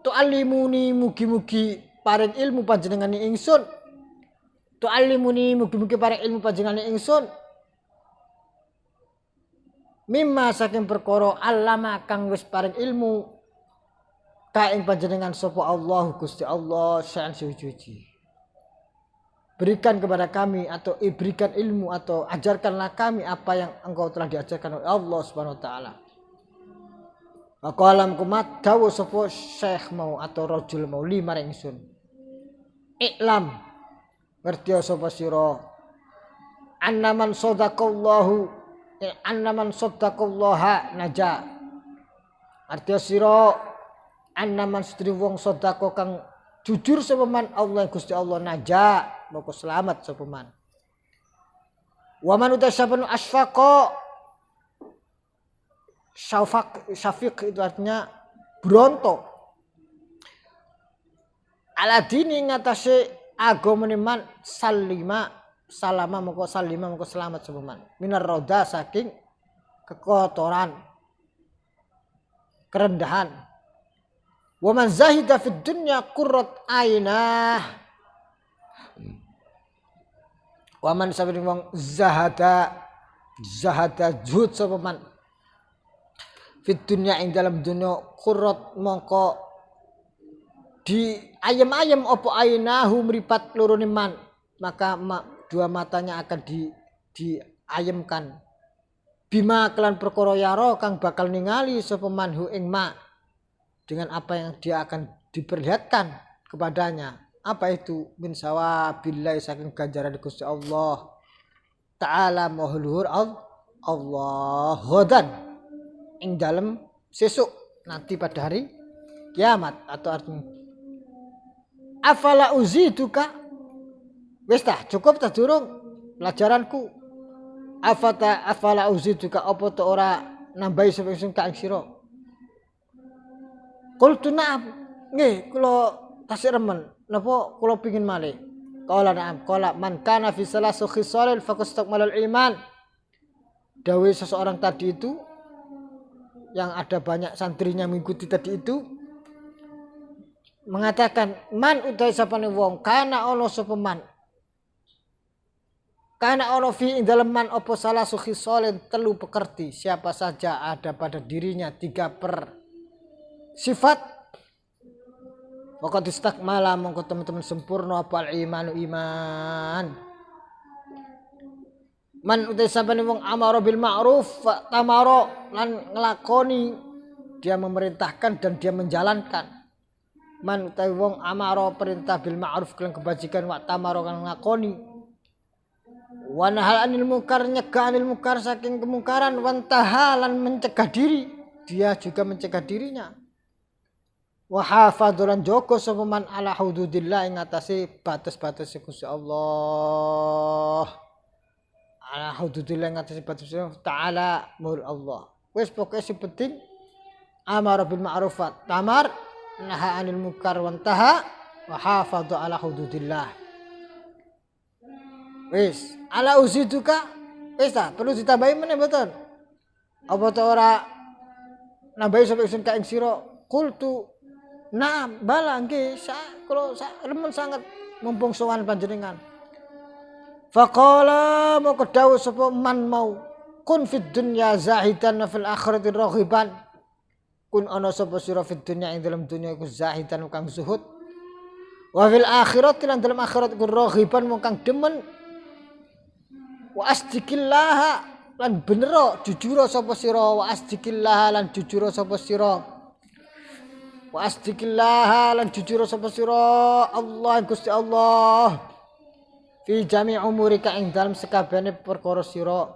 Tu'allimuni mugi-mugi paring ilmu panjenengane ingsun. Tu'allimuni mugi-mugi paring ilmu panjenengane ingsun. Mimma saking perkara allama kang wis paring ilmu ka ing panjenengan sapa Allah Gusti Allah sa'an suci. Berikan kepada kami atau berikan ilmu atau ajarkanlah kami apa yang engkau telah diajarkan oleh Allah Subhanahu wa taala. Maka alam kumat dawu sapa syekh mau atau rajul mau maring ingsun. Iklam ngerti sapa sira annaman sadaqallaha naja. Artinya sira annaman sedri wong sedekah kang jujur sapa man Allah Gusti Allah naja moko selamat sapa man. Wa man utasyabanu asfaqa syafiq itu artinya bronto. Aladini ngatasé agamane man salama moko selamat sapa man. Minar roda saking kekotoran. kerendahan. Wa man zahida fid dunya qurrat ainah. Wa man sabene wong zahada zuhud sapa man fid dunya ing dalam dunya qurrat mongko di ayem-ayem opo ainahu mripat lorone man, maka dua matanya akan diayemkan. Bima kelan perkara yaro kang bakal ningali sapa manhu ing ma, dengan apa yang dia akan diperlihatkan kepadanya. Apa itu? Min sawabillahi, saking ganjaran Gusti Allah Ta'ala maha luhur Allah ghadan ing dalem sesuk nanti pada hari kiamat. Atau artinya afala uziduka, wis tah cukup tah durung pelajaranku. Afala uziduka, apa to ora nambahi sapa ingsun ka ing sira. Qultu na'am, nggih kula tasih remen napa kula pengin malih. Qala na'am, qala man kana fi salasu khisalin faqastakmalal iman. Dawe seseorang tadi itu yang ada banyak santrinya mengikuti tadi itu mengatakan man utai sapane wong kana ono sapa man kana ono fi ing dalem man apa salasu khisalin telu pekerti, siapa saja ada pada dirinya 3 per sifat Waqad istakmala mongko teman-teman sempurna apa imanu iman. Man utai sabane wong amara bil ma'ruf fa tamara lan nglakoni, dia memerintahkan dan dia menjalankan. Man utai wong amara perintah bil ma'ruf kelan kebajikan wa tamara kan nglakoni. Wa nahal anil munkar nyegah anil munkar saking kemungkaran, wantaha lan mencegah diri, dia juga mencegah dirinya. Wa hafadzulan joko sapa man ala hududillah ing atase batas-batas Gusti Allah. Ala hududillah ing atase batas Ta'ala mur Allah. Wis pokoke sing penting amara bil ma'ruf wa tamar naha anil munkar wa taha wa hafadzu ala hududillah. Wis ala uziduka, wis ta perlu ditambahi meneh mboten? Apa to ora nambahi sapa ingsun ka ing sira? Qultu nah, bala nggih, kalau remen sangat mumpung sowan panjenengan. Faqala moko dawuh sapa man mau kun fid dunya zahidan wa fil akhirati raghiban. Kun ana sapa sira fid dunya ing dalam dunya iku zahidan kang zuhud. Wa fil akhirati lan dalam akhirat iku raghiban kang demen. Wa asdiqillah lan bener jujur sapa sira, wa asdiqillah lan jujur sapa sira. Wa asdiqillah lan jujur sapa sira Allah Gusti Allah fi jami' umurika ing dalem sekabehane perkara sira,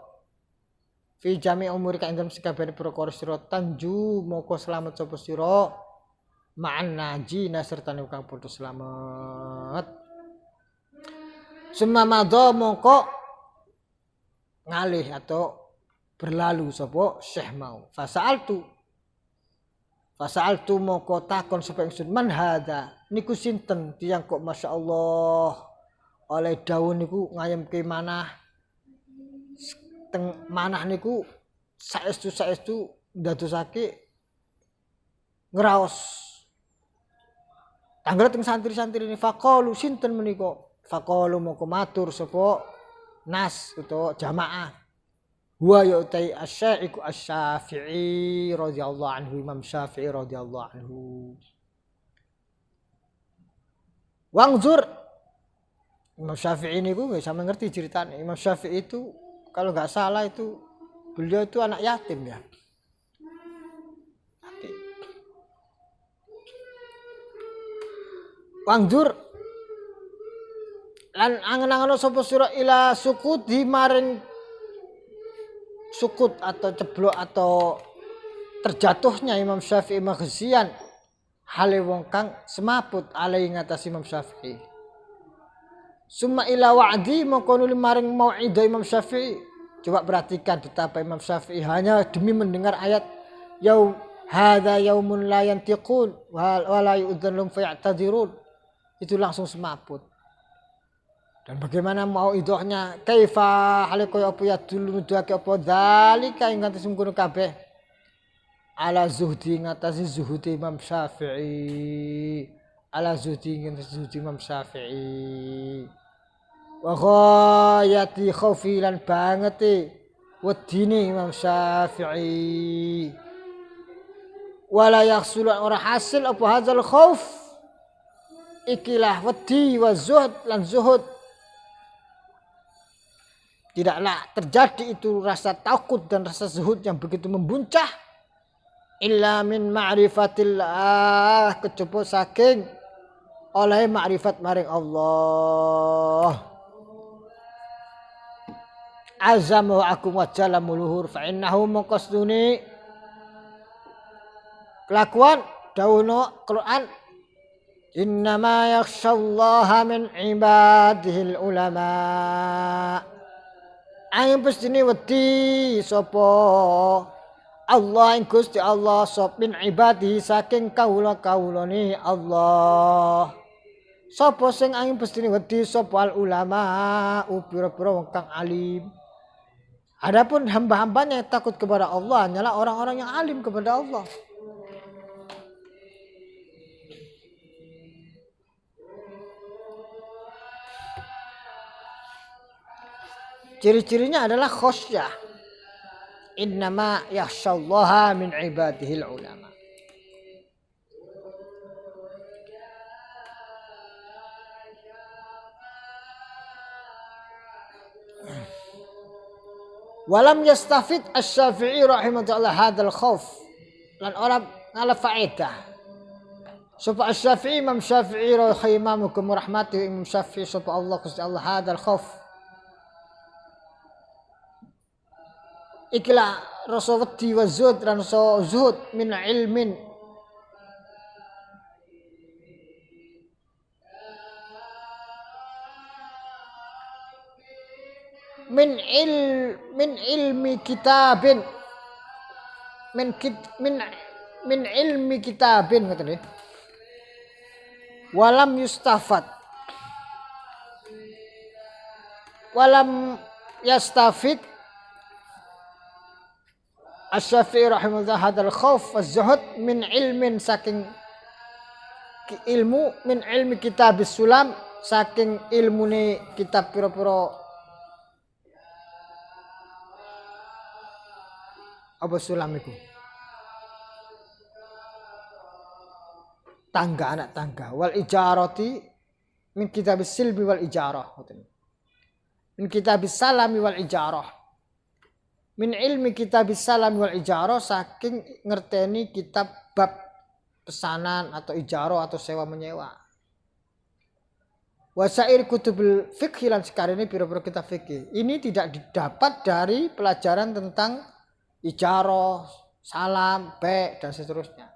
fi jami' umurika ing dalem sekabehane perkara sira tanju moko slamet sapa sira ma'an najina sertane kang padha slamet. Summa madha moko ngalih atau berlalu sapa Syekh mau. Fasa'altu moko takon sapa ingsun man hadza niku sinten tiyang kok masyaallah oleh daun niku ngayemke manah teng manah niku saestu ndadosake ngraos tanglet teng santri-santri ini. Faqalu sinten menika? Faqalu moko matur sapa nas utawa jamaah huwa yu'tai asy-syaikh asy-Syafi'i radhiyallahu anhu, Imam Syafi'i radhiyallahu anhu. Wangzur Imam Syafi'i niku nggih sampe ngerti ceritanya. Imam Syafi'i itu kalau nggak salah itu beliau itu anak yatim ya. Wangzur lan angen-angen sapa sira ila sukut di maring sukut atau ceblok atau terjatuhnya Imam Syafi'i maghzian hale wong kang semaput alai ngatasi Imam Syafi'i. Summa ila wa'di mongko nuli maring mau'idah Imam Syafi'i. Coba perhatikan betapa Imam Syafi'i hanya demi mendengar ayat yaum hadza yaumun la yantiqun wa la yu'dzan lahum faya'tadirun itu langsung semaput. Dan bagaimana mau idahnya kaifa hale koyo apa ya dulu nuduhake apa zalika ing nganti sungkono kabeh ala zuhdi ngatasi zuhudi Imam Syafi'i, ala zuhdi ngatasi zuhdi Imam Syafi'i. Wa ghayati khaufi lan bangete wedine Imam Syafi'i. Wala yahsul ora hasil apa hadzal khauf ikilah wedi wa zuhd lan zuhud. Tidaklah terjadi itu rasa takut dan rasa zuhud yang begitu membuncah illa min ma'rifatillah, kejaba saking oleh ma'rifat maring Allah. Azamu akum wa jalamu luhur fa innahu maqasduni, kelakuan dawuhna Quran, innama yakhshallaha min ibadihil ulama, angin pestine wedi sapa Allah ing Gusti Allah sop min ibadihi saking kaula-kaulane Allah. Sapa sing angin pestine wedi sapa al ulama pira-pira wong kang alim. Adapun hamba-hambanya yang takut kepada Allah hanyalah orang-orang yang alim kepada Allah. Ciri-cirinya adalah khosyah. Innama yakhshallaha min ibadihil ulama. Walam yastafid asy-Syafi'i rahimahullah hadzal khauf, lan ora ngala faedah. Sapa asy-Syafi'i Imam Syafi'i rahimahukum rahmatihi Imam Syafi'i sapa Allah Gusti Allah hadzal khauf. Ikilah rasa wedi wa zuhud lan rasa zuhud min ilmin min ilmi kitabin min ilmi kitabin ngoten nggih. Walam yustafad walam yastafid Asy-Syafi'i rahimahullah hadzal khauf az-zuhud min ilmin saking ilmu min ilmi kitabis sulam saking ilmune kitab pira-pira apa sulam iku tangga anak tangga wal ijarati min kitabis silbi wal ijarah min kitabis salami wal ijarah min ilmi kitabis salam wal ijarah saking ngerteni kitab bab pesanan atau ijarah atau sewa menyewa. Wasair kutubul fikih lan sekarang pira-pira kitab fikih. Ini tidak didapat dari pelajaran tentang ijarah, salam, be dan seterusnya.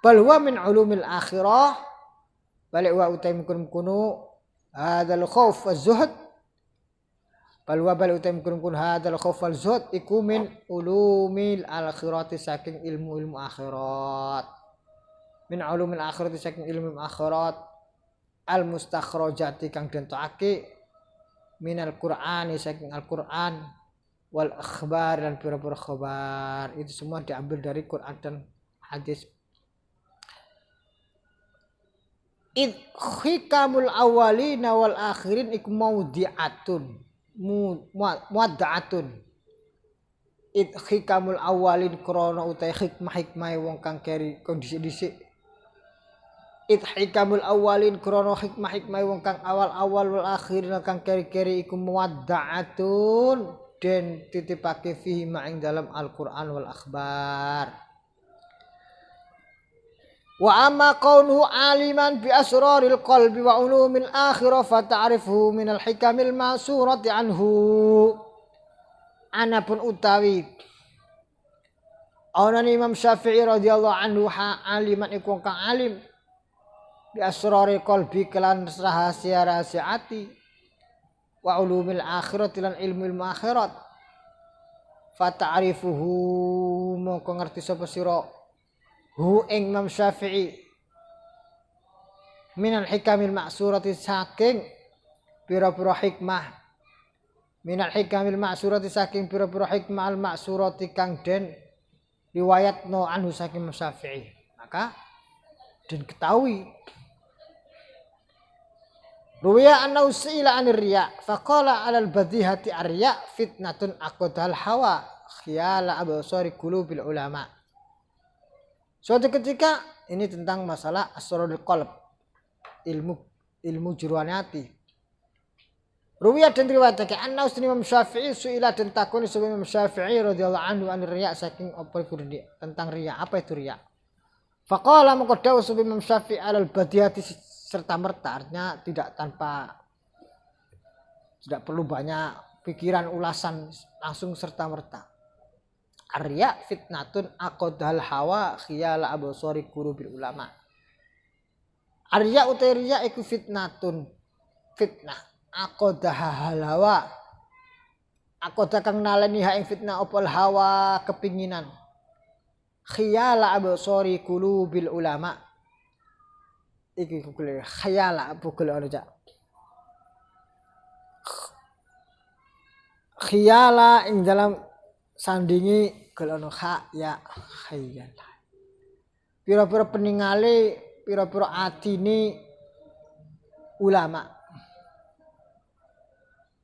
Bal huwa min ulumil akhirah, balik wa utaim kunu hadzal khauf az-zuhd. Balwa bal utam kun hadzal khauf wal zuhd iku min ulumil akhirati saking ilmu akhirat. Min ulumil akhirati saking ilmu akhirat al mustakhrajati kang dentokake minal Qur'ani saking Al-Qur'an wal akhbar dan pira-pira khabar. Itu semua diambil dari Quran dan hadis. Id hikamul awwalina wal akhirin iku maudi'atun muwadda'atun. Id hikamul awalin krana utai hikmah wong kang keri kondisi dhisik. Id hikamul awalin krana hikmah wong kang awal-awal wal akhirin kang keri-keri iku muwadda'atun den titipake fihi ma'ing dalam Al-Qur'an wal akhbar. Wa amma kaunuhu aliman bi asraril qalbi wa ulumil akhirah fa ta'rifuhu minal hikamil ma'surati anhu. Anapun utawi ana Imam Syafi'i radhiyallahu anhu aliman iku kang alim bi asraril qalbi kelan rahasia-rahasia ati wa ulumil akhirati lan ilmu akhirat. Fa ta'rifuhu mongko ngerti sapa sira hu ing Imam Syafi'i minal hikamil ma'surati saking pira-pira hikmah minal hikamil ma'surati saking pira-pira hikmah al ma'surati kang den riwayat no anhu saking Imam Syafi'i. Maka dan ketahui ruwiya annahu su'ila 'anir riya faqala 'alal badihati ar-riya fitnatun aqdal hawa khiyala absari qulubil ulama. Suatu ketika ini tentang masalah asrarul qalb, ilmu jeroane ati. Ruwiya dan riwayatake annahu Imam Syafi'i su'ila dan takuni sama Imam Syafi'i radhiyallahu anhu 'anir riya saking apa itu riya, tentang riya. Apa itu riya? Faqala maka dawuh Imam Syafi'i 'alal badihati serta merta, artinya tidak perlu banyak pikiran ulasan, langsung serta merta. Arya fitnatun aqdal hawa khiyala absari qulubil ulama. Arya utai riya iku fitnatun, fitnah aqdaha halawa. Aqdah kang naleni ha ing fitnah opal hawa kepinginan. Khiyala absari qulubil ulama. Iki kule khayala bugel ana cak. Khiyala ing dalam sandingi gelono kha ya khayala. Pira-pira peningale, pira-pira atine ulama.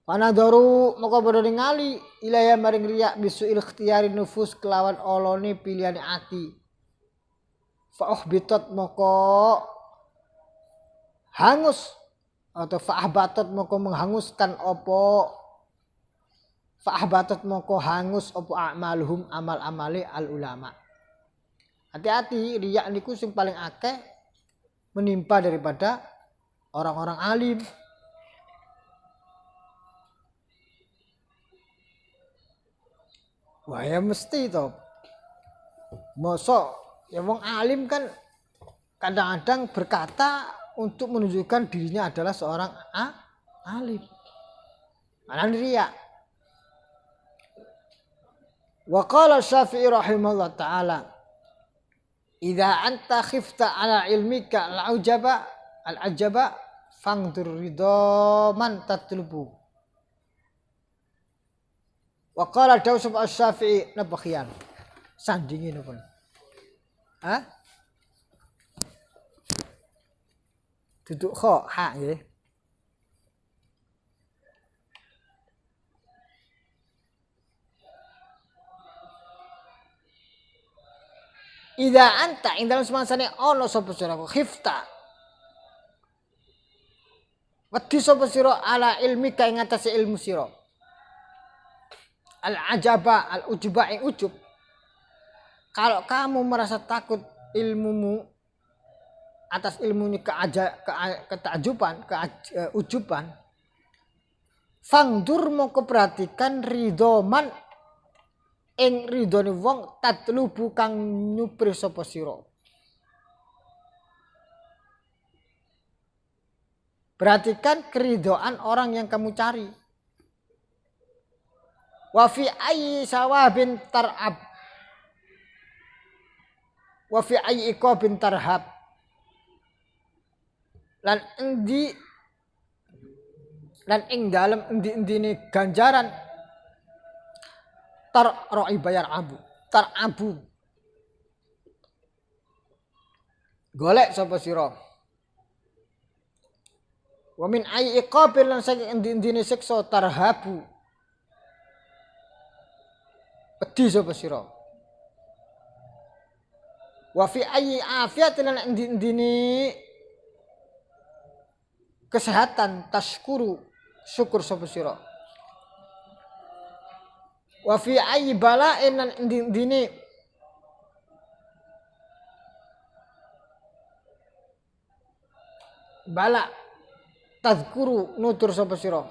Panadaru maka padha ningali ilaya maring riya bisuil ikhtiyari nufus kelawan olone pilihane ati. Fa uhbitat maka hangus atau fa'ahbatat moko menghanguskan opo fa'ahbatat moko hangus opo a'maluhum amal-amali al ulama. Hati-hati riya niku sing paling akeh menimpa daripada orang-orang alim. Wah ya mesti to. Mosok ya wong alim kan kadang-kadang berkata untuk menunjukkan dirinya adalah seorang alim. Malah riya. Wa qala Syafi'i rahimahullah ta'ala, "Idza anta khifta 'ala ilmika al-ajaba fangdur ridho man tatlubu." Wa qala Dawsub Asy-Syafi'i nabakhian. Sandingin pun. Duduk kho ha nggih. Idza anta ing dalem semangsane ana sapa sira khifta. Wedi sapa sira ala ilmika ing atase ilmu sira. Al ajaba al ujuba ing ujub. Kalau kamu merasa takut ilmumu atas ilmu ini ketajuban, keujuban, fangdur moko perhatikan ridhoman ing ridhone wong tatlubu kang nyupri sapa sira. Perhatikan keridhaan orang yang kamu cari. Wa fi ayyi sawabin tarab. Wa fi ayyi iqabin tarhab. Lan ing dalem endi-endine ganjaran tar'i bayar abu golek sapa sira wa min ai iqabil lan saking endi-endine siksa tarhabu wedi sapa sira wa fi ai afiat lan endi-endine kesehatan tashkuru syukur sapa sira wa fi ayyi bala'in lan endi-endine bala tazkuru nutur sapa sira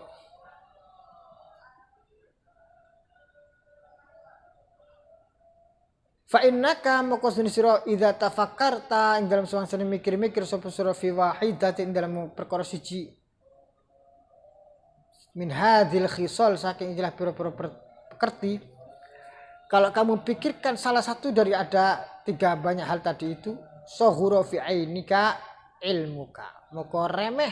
fa innaka moko sira idza tafakkarta ing dalam suasana mikir-mikir sapa sira fi wahidatin dalam perkara siji min hadhil khisal saking istilah pira-pira pekerti. Kalau kamu pikirkan salah satu dari ada tiga banyak hal tadi itu, sohuro fi ainika ilmuka, moko remeh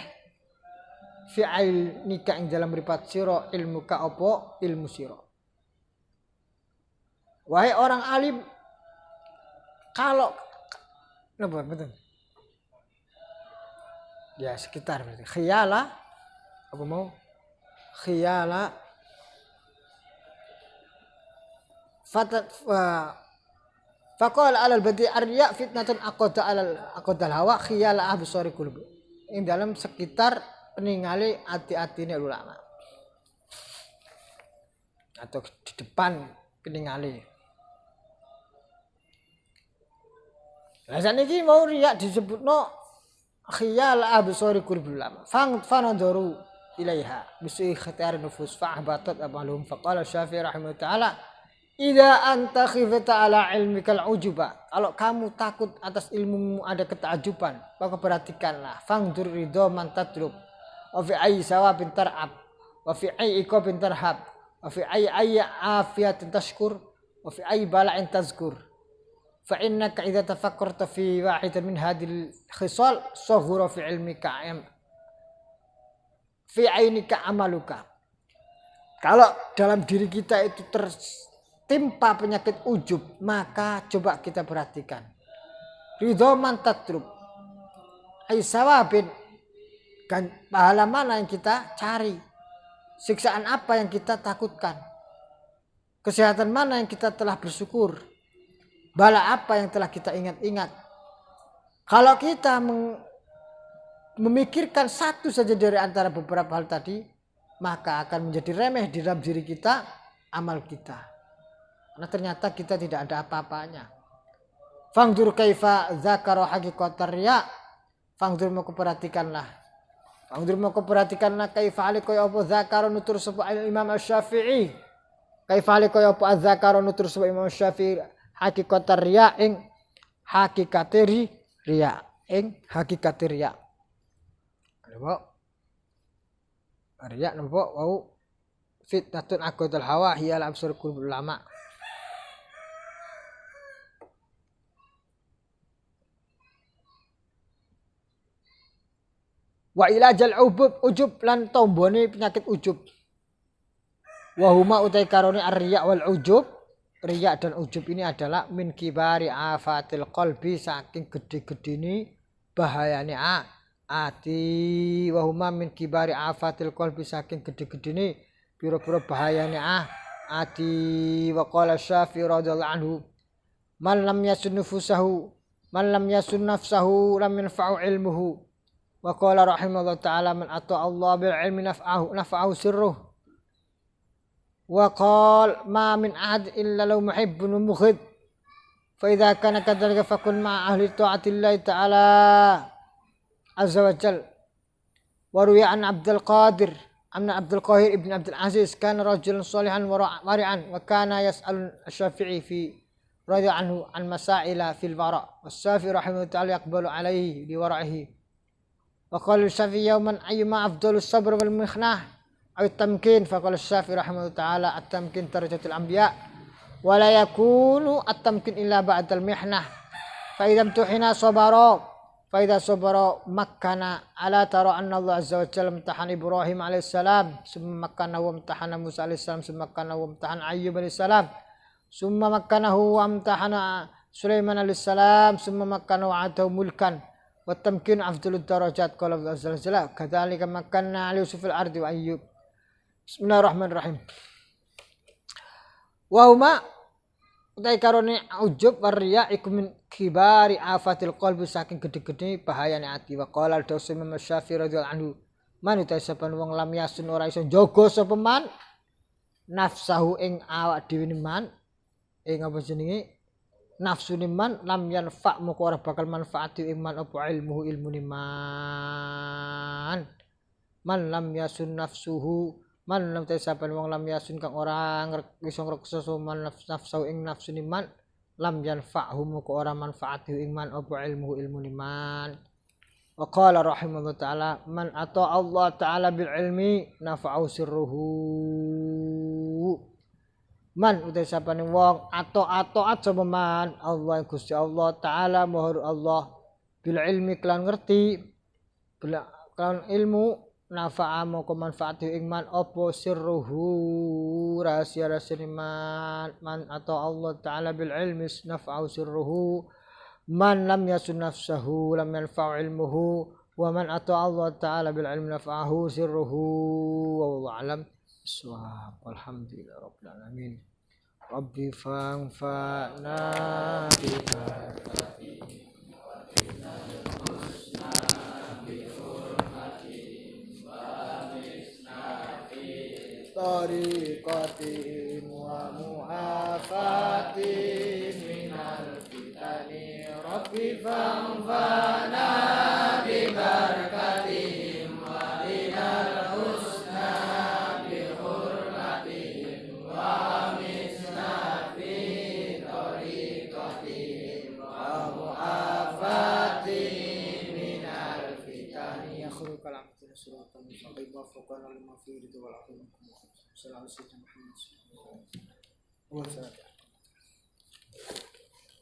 fi ainika ing dalam mripat sira ilmuka apa ilmu sira. Wahai orang alim, Kalau napa betul? Ya sekitar berarti. Khiyala apa mau? Khiyala fatat faqala alal badi arya fitnatun aqadal hawa khiyala absari qulub. Ing dalam sekitar ningali ati-atine ulama. Atau di depan peningali. Lah saniki mau riya disebutno khiyal absari qulubul ulama. Fanadharu ilaiha bisu ikhtiyar nufus fa'batat amalhum faqala Syafi'i rahimahullah taala idza anta khifta ala ilmikal ujuba. Kalau kamu takut atas ilmumu ada ketajuban, maka perhatikanlah fangdur ridho man tatlub wa fi ayyi sawabin tar'ab wa fi ayyi iqabin tarhab wa fi ayyi afiyatin tashkur wa fi ayyi bala'in tazkur fa innaka idza tafakkarta fi wahidan min hadhil khisal saghura fi ilmika fi ainika amaluka. Kalau dalam diri kita itu tertimpa penyakit ujub, maka coba kita perhatikan ridho man tatrub ay sawabin, kan pahala mana yang kita cari, siksaan apa yang kita takutkan, kesehatan mana yang kita telah bersyukur, bala apa yang telah kita ingat-ingat. Kalau kita memikirkan satu saja dari antara beberapa hal tadi, maka akan menjadi remeh di dalam diri kita amal kita, karena ternyata kita tidak ada apa-apanya. Fangdur kaifa zakara haqiqatar riya, fangdur mau perhatikanlah kaifa alikoy apa zakara nutur sapa Imam Asy-Syafi'i, kaifa alikoy apa zakara nutur sapa Imam Asy-Syafi'i haqiqatar riya ing hakikate riya. Napa? Riya napa wau fitnatun aqdal hawa hiya al-absar qulubul ulama. Wa ilajal ujub lan tombone penyakit ujub. Wa huma utai karone ar-riya wal ujub. Riya dan ujub ini adalah min kibari afatil qalbi, saking gede-gedene bahayane ati. Wa huma min kibari afatil qalbi, saking gede-gedene pira-pira bahayane ati. Wa qala Syafi'i radhiyallahu anhu man lam yasun nafsahu lam yanfa'u ilmuhu. Wa qala rahimahullah ta'ala man ata Allah bil ilmi nafa'ahu sirruh. Wa qala ma min ahad illa law muhibbun wa mughid. Fa idza kana kadzalika fakun ma ahli ta'atillahi ta'ala azza wa jalla. Wa ruya an Abdul Qahir ibn Abdul Aziz kana rajulan shalihan wari'an wa kana yas'al Asy-Syafi'i fi radhiyallahu anhu an masaila fil wara'. Was-Syafi'i rahimahullah ta'ala yaqbalu alaihi li wara'ihi. وقال الشافعي يوما أيما أفضل الصبر والمخنة أو التمكين. فقال الشافعي رحمه الله تعالى التمكين درجة الأنبياء ولا يكون التمكين إلا بعد المحنة فإذا امتحنا صبروا فإذا صبروا مكن. ألا ترى أن الله عز وجل امتحن إبراهيم عليه السلام ثم مكنه وامتحن موسى عليه السلام ثم مكنه وامتحن أيوب عليه السلام ثم مكنه وامتحن سليمان عليه السلام ثم مكنه وعده ملكا. Watamkin afdalud darajat qala azza wa jalla kadzalika makanna ali yusufil ardi wa ayyub. Bismillahirrahmanirrahim. Wa huma utai karone ujub warriya iku min kibari afatil qalbi, saking gede-gede bahayane ati. Wa qala al-Dawsi Imam Syafi'i radhiyallahu anhu man utai saben wong lam yasun ora iso jaga sapa man nafsahu ing awak dhewe man ing apa jenenge nafsu niman lam yanfa' moko ora bakal manfaati iman apa ilmuhu ilmu niman. Man lam yasun nafsuhu man lam tasaban wong lam yasun kang ora iso ngreksa man nafsu ing nafsu niman lam yanfa'hu moko ora manfaati iman apa ilmuhu ilmu niman. Wa qala rahimahullah ta'ala man ata Allah ta'ala bil ilmi nafa'u sirruhu. Man utai sapane wong atoat sapa man Allah Gusti Allah taala mohon Allah bil ilmi kelan ngerti kelan ilmu nafa'a moko manfaati ing man apa sirruhu rahasia man atau Allah taala bil ilmi nafa'u sirruhu man lam yasun nafsahu lam yanfa'u ilmuhu wa man ata Allah ta'ala bil ilmi nafa'ahu sirruhu wallahu a'lam bissawab. Walhamdulillah rabbil alamin. Rabbi fa'anfa'na biha tariqatin wa mu'afatin minal fitani Rabbi fa'anfa'na bi barakatihim wa linal husna bi hurmatihim wa misna fi tariqatihim wa mu'afatin minal fitani akhru kalam suratul mustaqim wa faqana lima fi ridwal akhir sallallahu alaihi wasallam